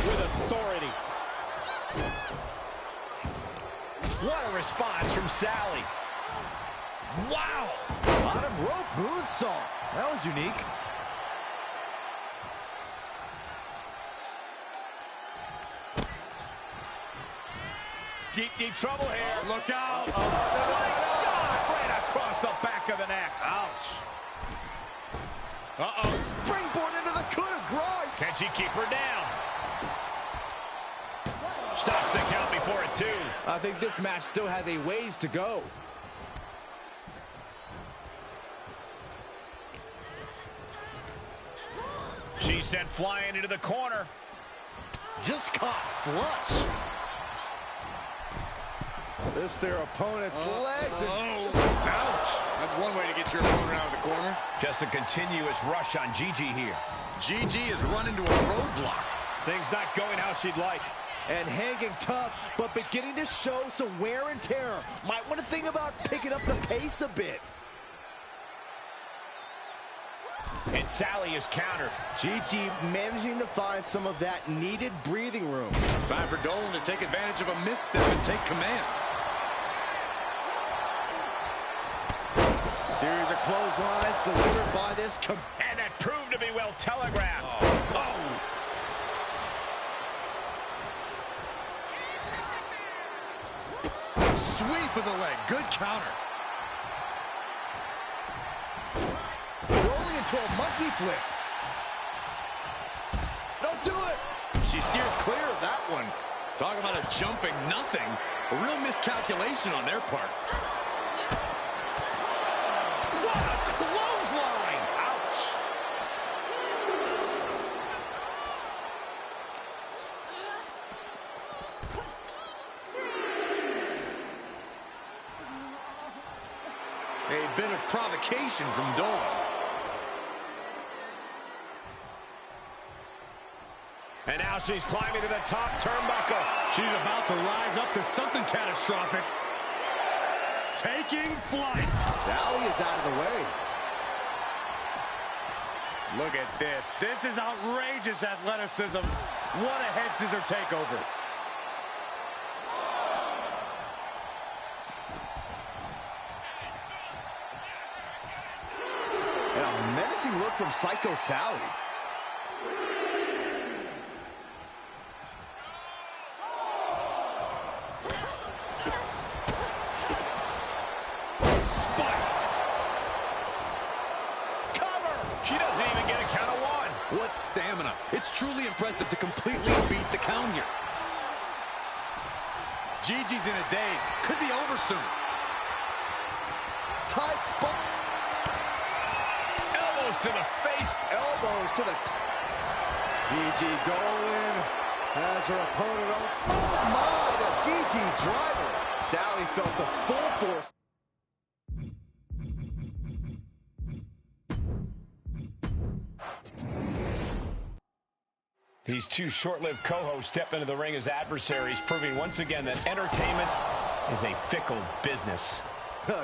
With authority. What a response from Sally. Wow. Bottom rope moonsault. That was unique. Deep trouble here. Oh, look out. Slingshot right across the back of the neck. Ouch. Uh-oh. Springboard into the coup de grace. Can I think this match still has a ways to go. She's sent flying into the corner. Just caught flush. Lifts their opponent's legs. And ouch. That's one way to get your opponent out of the corner. Just a continuous rush on Gigi here. Gigi has run into a roadblock. Things not going how she'd like. And hanging tough, but beginning to show some wear and tear. Might want to think about picking up the pace a bit. And Sally is countered. Gigi managing to find some of that needed breathing room. It's time for Dolan to take advantage of a misstep and take command. Series of clotheslines delivered by this. And that proved to be well telegraphed. Sweep of the leg. Good counter. Rolling into a monkey flip. Don't do it. She steers clear of that one. Talk about a jumping nothing. A real miscalculation on their part. What a clothesline. Ouch. A bit of provocation from Dolan. And now she's climbing to the top turnbuckle. She's about to rise up to something catastrophic. Taking flight. Sally is out of the way. Look at this. This is outrageous athleticism. What a head scissor takeover. And a menacing look from Psycho Sally. Spiked. Cover. She doesn't even get a count of one. What stamina. It's truly impressive to completely beat the count here. Gigi's in a daze. Could be over soon. Tight spot. Elbows to the face. Elbows to the... Gigi Dolan has her opponent on. Oh my, the Gigi driver. Sally felt the full force. These two short-lived co-hosts step into the ring as adversaries, proving once again that entertainment is a fickle business.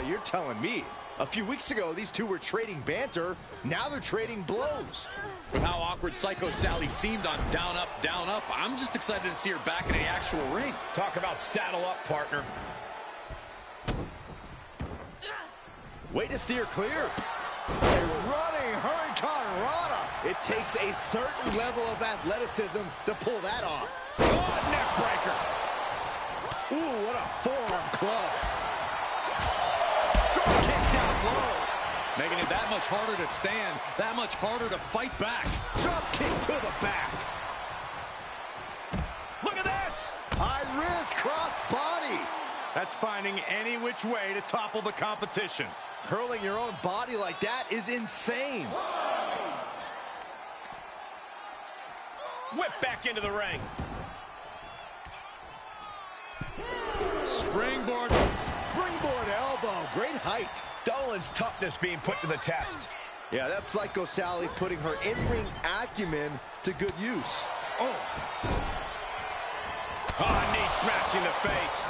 You're telling me. A few weeks ago, these two were trading banter. Now they're trading blows. With how awkward Psycho Sally seemed on Down Up, I'm just excited to see her back in the actual ring. Talk about saddle up, partner. Way to steer clear. A running Hurricane Rana. It takes a certain level of athleticism to pull that off. Oh, neck breaker. Ooh, what a forearm club. Drop kick down low. Making it that much harder to stand, that much harder to fight back. Drop kick to the back. Look at this. High wrist cross body. That's finding any which way to topple the competition. Hurling your own body like that is insane. Whip back into the ring. Springboard. Springboard elbow. Great height. Dolan's toughness being put to the test. Yeah, that's Psycho Sally putting her in-ring acumen to good use. Oh, knee smashing the face.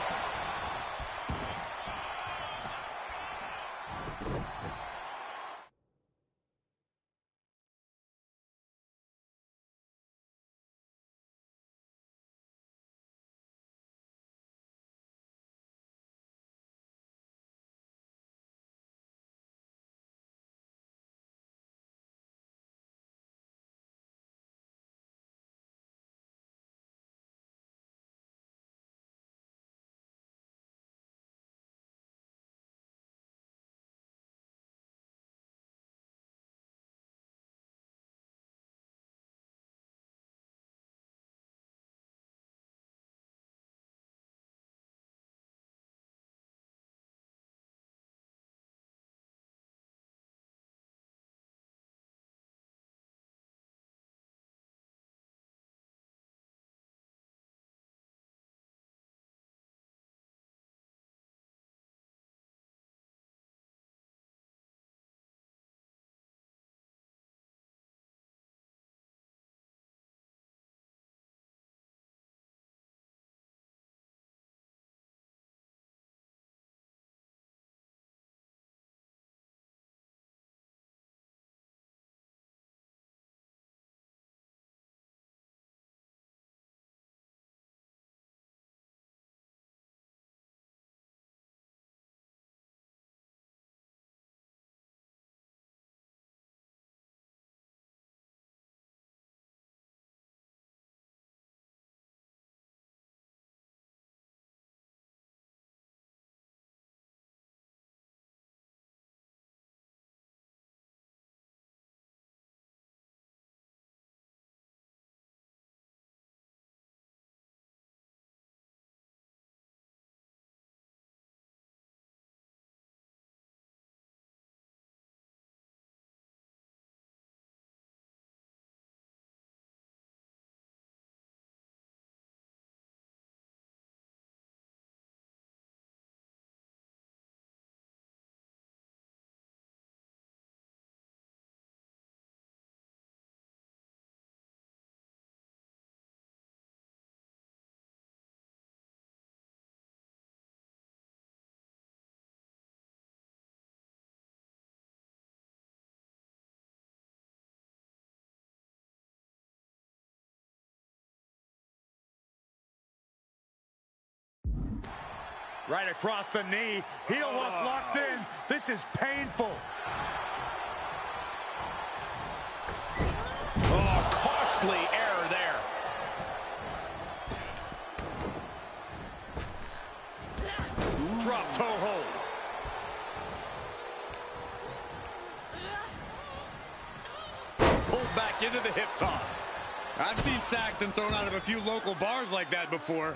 Right across the knee. Heel lock locked in. This is painful. Oh, costly error there. Drop toe hold. Pulled back into the hip toss. I've seen Saxton thrown out of a few local bars like that before.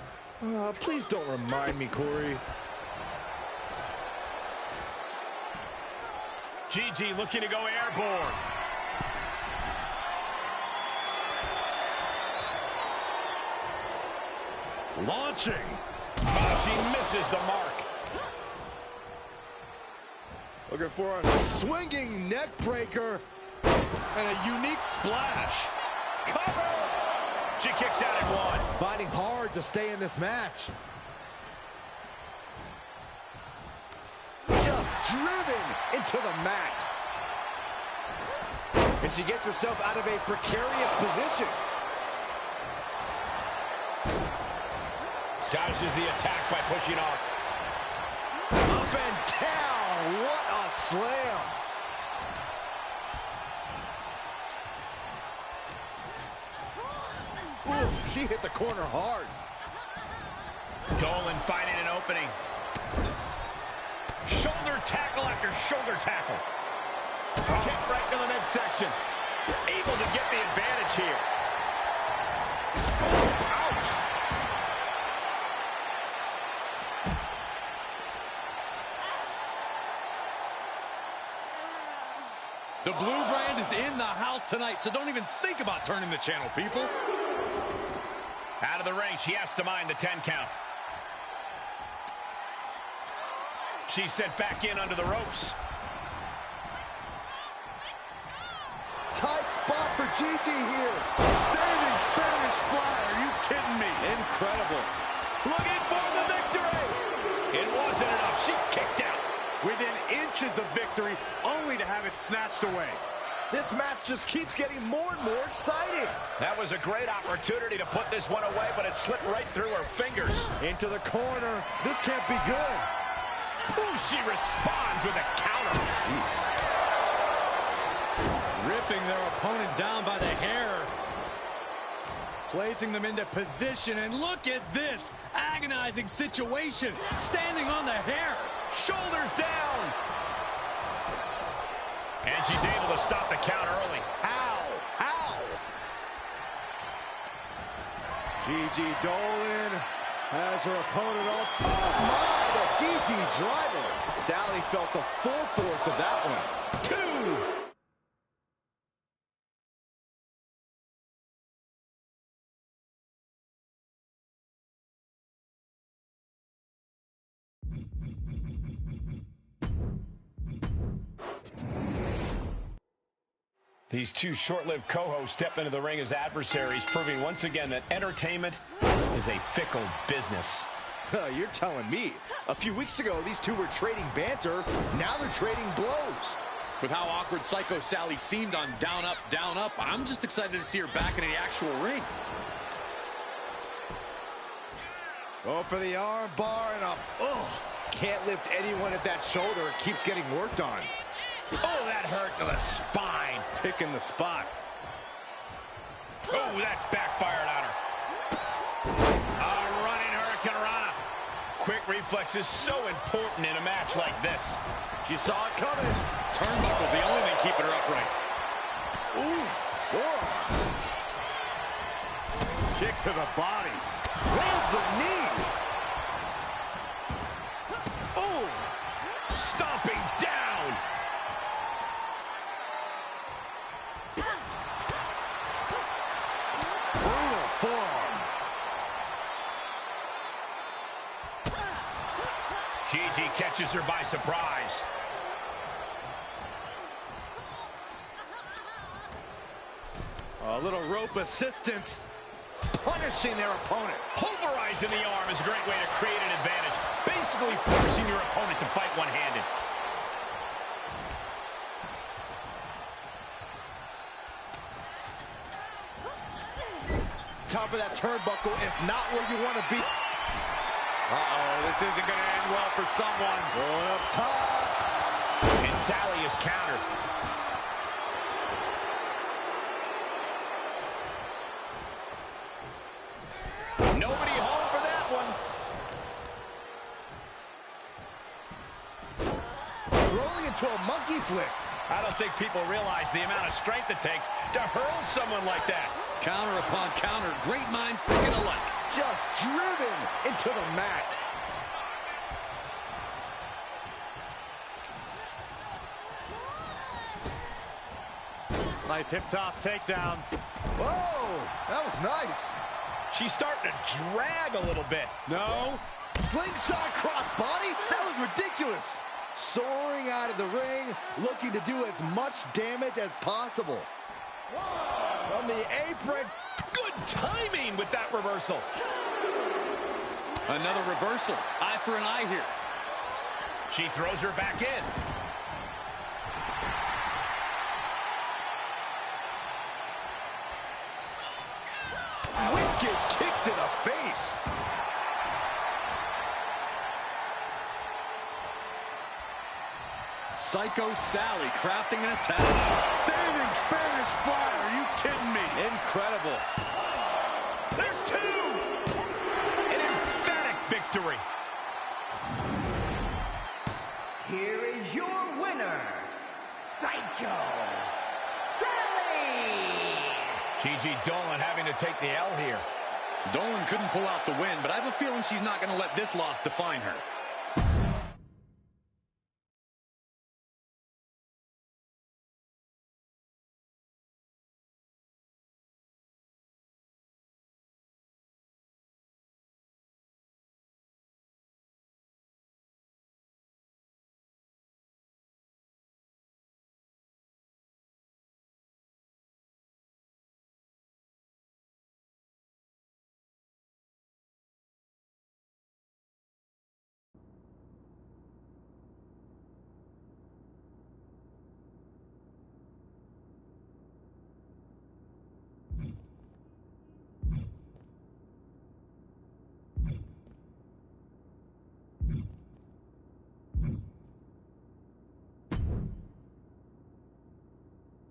Please don't remind me, Corey. Gigi looking to go airborne. Launching. Oh, she misses the mark. Looking for a swinging neck breaker. And a unique splash. Cover! She kicks out at 1. Fighting hard to stay in this match. Just driven into the mat. And she gets herself out of a precarious position. Dodges the attack by pushing off. Up and down. What a slam. Ooh, she hit the corner hard. Dolan finding an opening. Shoulder tackle after shoulder tackle. Kick right to the midsection. Able to get the advantage here. Ouch. The blue brand is in the house tonight, so don't even think about turning the channel, people. Out of the ring, she has to mind the 10 count. She's sent back in under the ropes. Tight spot for Gigi here. Standing Spanish fly, are you kidding me? Incredible. Looking for the victory. It wasn't enough. She kicked out. Within inches of victory, only to have it snatched away. This match just keeps getting more and more exciting. That was a great opportunity to put this one away, but it slipped right through her fingers. Into the corner. This can't be good. Ooh, she responds with a counter. Jeez. Ripping their opponent down by the hair. Placing them into position, and look at this agonizing situation. Standing on the hair. Shoulders down. And she's able to stop the count early. Ow! Ow! Gigi Dolan has her opponent off. Oh my, the Gigi driver. Sally felt the full force of that one. 2. These two short-lived co-hosts step into the ring as adversaries, proving once again that entertainment is a fickle business. You're telling me. A few weeks ago, these two were trading banter. Now they're trading blows. With how awkward Psycho Sally seemed on Down Up, I'm just excited to see her back in the actual ring. Go for the arm bar and can't lift anyone at that shoulder. It keeps getting worked on. Oh, that hurt to the spine. Picking the spot. Oh, that backfired on her. Running Hurricane Rana. Quick reflexes so important in a match like this. She saw it coming. Turnbuckle's the only thing keeping her upright. Ooh, forearm. Kick to the body. Lands a knee. Oh, stomping down. Brutal forearm. Gigi catches her by surprise. A little rope assistance. Punishing their opponent. Pulverizing the arm is a great way to create an advantage. Basically forcing your opponent to fight one-handed. Top of that turnbuckle is not where you want to be. Uh-oh, this isn't going to end well for someone. Going up top. And Sally is countered. Nobody home for that one. Rolling into a monkey flip. I don't think people realize the amount of strength it takes to hurl someone like that. Counter upon counter. Great minds thinking alike. Just driven into the mat. Nice hip toss takedown. Whoa, that was nice. She's starting to drag a little bit. No. Slingshot crossbody? That was ridiculous. Soaring out of the ring, looking to do as much damage as possible. From the apron. Good timing with that reversal. Another reversal. Eye for an eye here. She throws her back in. Wicked kick to the face. Psycho Sally crafting an attack. Standing Spanish fly. Are you kidding me? Incredible. There's two! An emphatic victory. Here is your winner, Psycho Sally! Gigi Dolan having to take the L here. Dolan couldn't pull out the win, but I have a feeling she's not going to let this loss define her.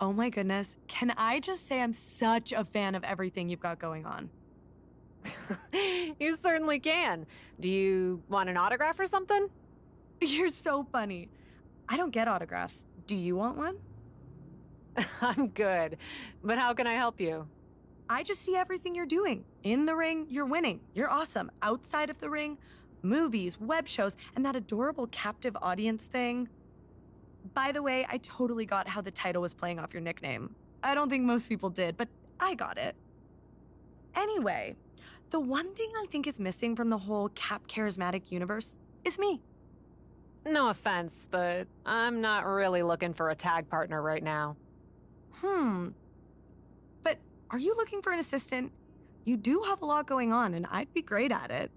Oh my goodness, can I just say I'm such a fan of everything you've got going on? You certainly can. Do you want an autograph or something? You're so funny. I don't get autographs. Do you want one? I'm good, but how can I help you? I just see everything you're doing. In the ring, you're winning. You're awesome. Outside of the ring, movies, web shows, and that adorable captive audience thing. By the way, I totally got how the title was playing off your nickname. I don't think most people did, but I got it. Anyway, the one thing I think is missing from the whole Cap charismatic universe is me. No offense, but I'm not really looking for a tag partner right now. But are you looking for an assistant? You do have a lot going on, and I'd be great at it.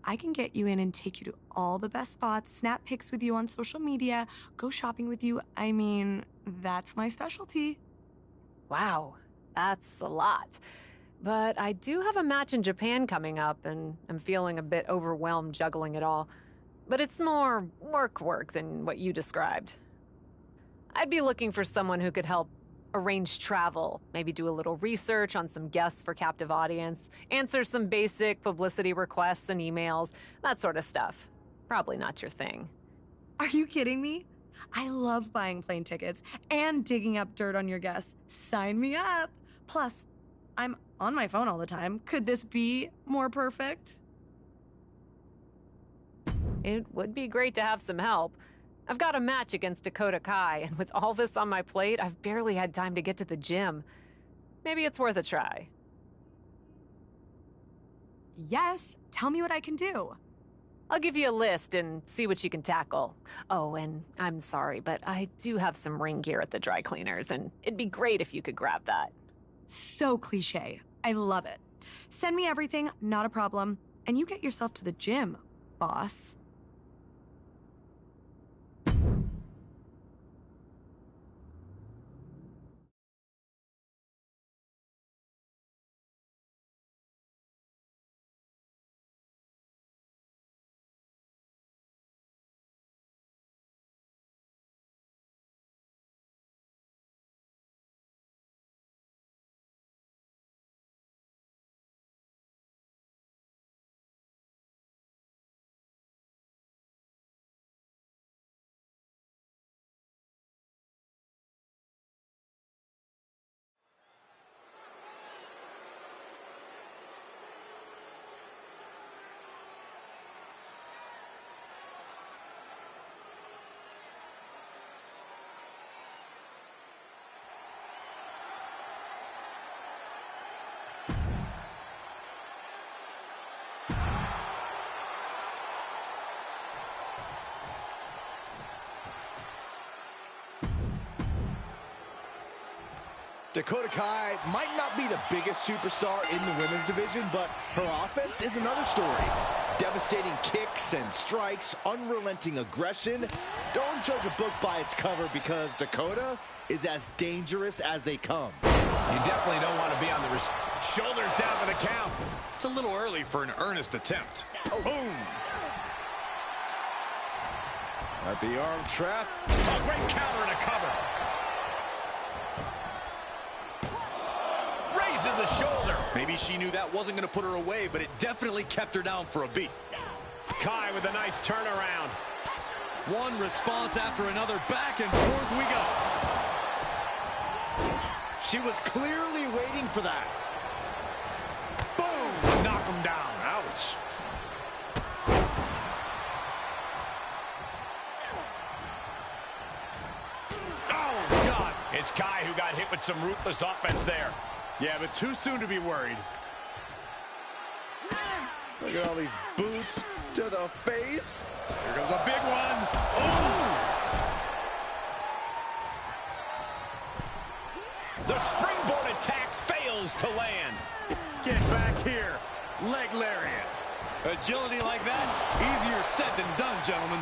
I can get you in and take you to all the best spots, snap pics with you on social media, go shopping with you. I mean, that's my specialty. Wow, that's a lot. But I do have a match in Japan coming up, and I'm feeling a bit overwhelmed juggling it all. But it's more work than what you described. I'd be looking for someone who could help arrange travel, maybe do a little research on some guests for captive audience, answer some basic publicity requests and emails, that sort of stuff. Probably not your thing. Are you kidding me? I love buying plane tickets and digging up dirt on your guests. Sign me up. Plus, I'm on my phone all the time. Could this be more perfect? It would be great to have some help. I've got a match against Dakota Kai, and with all this on my plate, I've barely had time to get to the gym. Maybe it's worth a try. Yes, tell me what I can do. I'll give you a list and see what you can tackle. Oh, and I'm sorry, but I do have some ring gear at the dry cleaners, and it'd be great if you could grab that. So cliche. I love it. Send me everything, not a problem. And you get yourself to the gym, boss. Dakota Kai might not be the biggest superstar in the women's division, but her offense is another story. Devastating kicks and strikes, unrelenting aggression. Don't judge a book by its cover, because Dakota is as dangerous as they come. You definitely don't want to be on the shoulders down for the count. It's a little early for an earnest attempt. Oh. Boom! At the arm trap. A great counter and a cover. Raises the shoulder. Maybe she knew that wasn't going to put her away, but it definitely kept her down for a beat. Kai with a nice turnaround. One response after another. Back and forth we go. She was clearly waiting for that. Boom! Knock him down. Ouch. Oh, God. It's Kai who got hit with some ruthless offense there. Yeah, but too soon to be worried. Look at all these boots to the face. Here goes a big one. Oh! The springboard attack fails to land. Get back here. Leg lariat. Agility like that, easier said than done, gentlemen.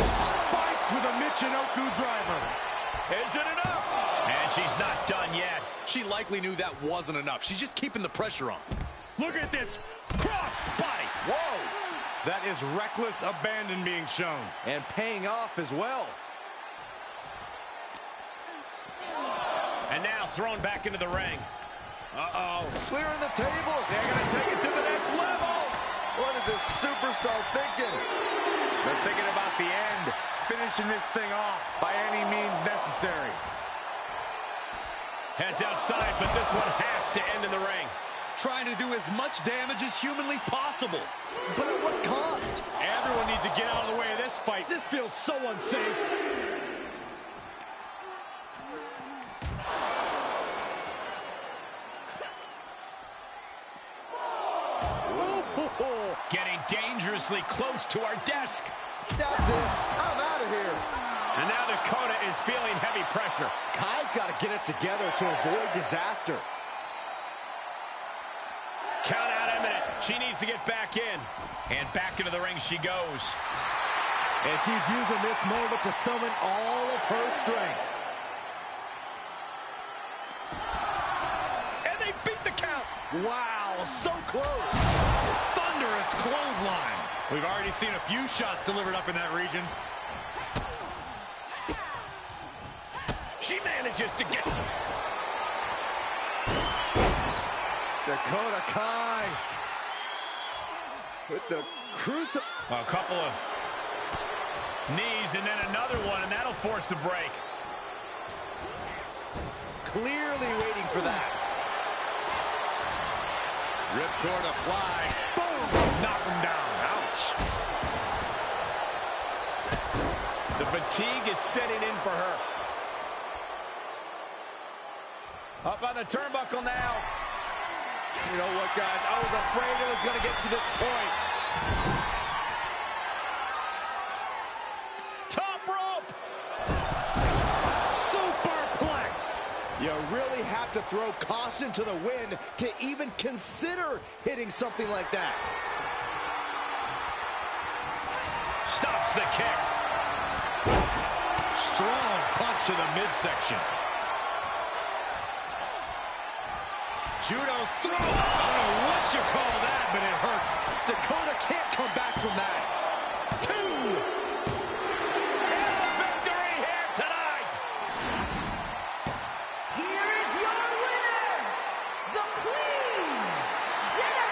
Spiked with a Michinoku driver. Is it enough? And she's not done yet. She likely knew that wasn't enough. She's just keeping the pressure on. Look at this cross body. Whoa! That is reckless abandon being shown. And paying off as well. And now thrown back into the ring. Uh-oh. Clearing the table. They're going to take it to the next level. What is this superstar thinking? They're thinking about the end, finishing this thing off by any means necessary. Heads outside, but this one has to end in the ring. Trying to do as much damage as humanly possible. But at what cost? Everyone needs to get out of the way of this fight. This feels so unsafe. Ooh. Getting dangerously close to our desk. That's it. I'm out of here. And now Dakota is feeling heavy pressure. Kai's got to get it together to avoid disaster. Count out imminent. She needs to get back in. And back into the ring she goes. And she's using this moment to summon all of her strength. And they beat the count. Wow, so close. Thunderous clothesline. We've already seen a few shots delivered up in that region. She manages to get... Dakota Kai with the crucifix. A couple of knees and then another one, and that'll force the break. Clearly waiting for that. Ripcord applied. Boom! Knock him down. Ouch. The fatigue is setting in for her. Up on the turnbuckle now. You know what, guys? I was afraid it was going to get to this point. Top rope! Superplex! You really have to throw caution to the wind to even consider hitting something like that. Stops the kick. Strong punch to the midsection. Judo throw. I don't know what you call that, but it hurt. Dakota can't come back from that. 2. And a victory here tonight. Here is your winner, the Queen, Jenna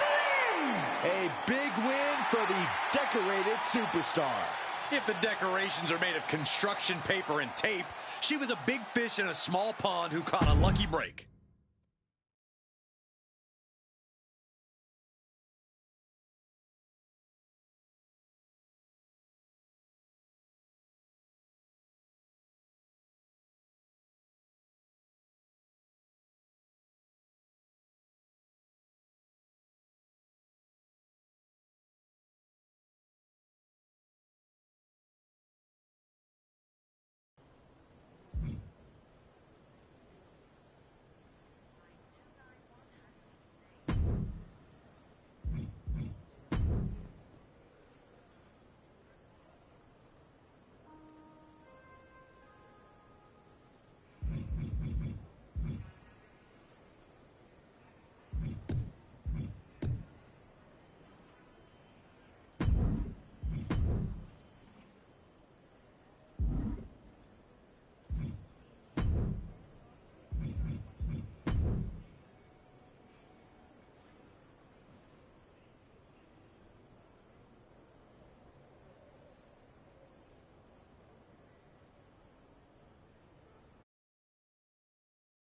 Flynn. A big win for the decorated superstar. If the decorations are made of construction paper and tape, she was a big fish in a small pond who caught a lucky break.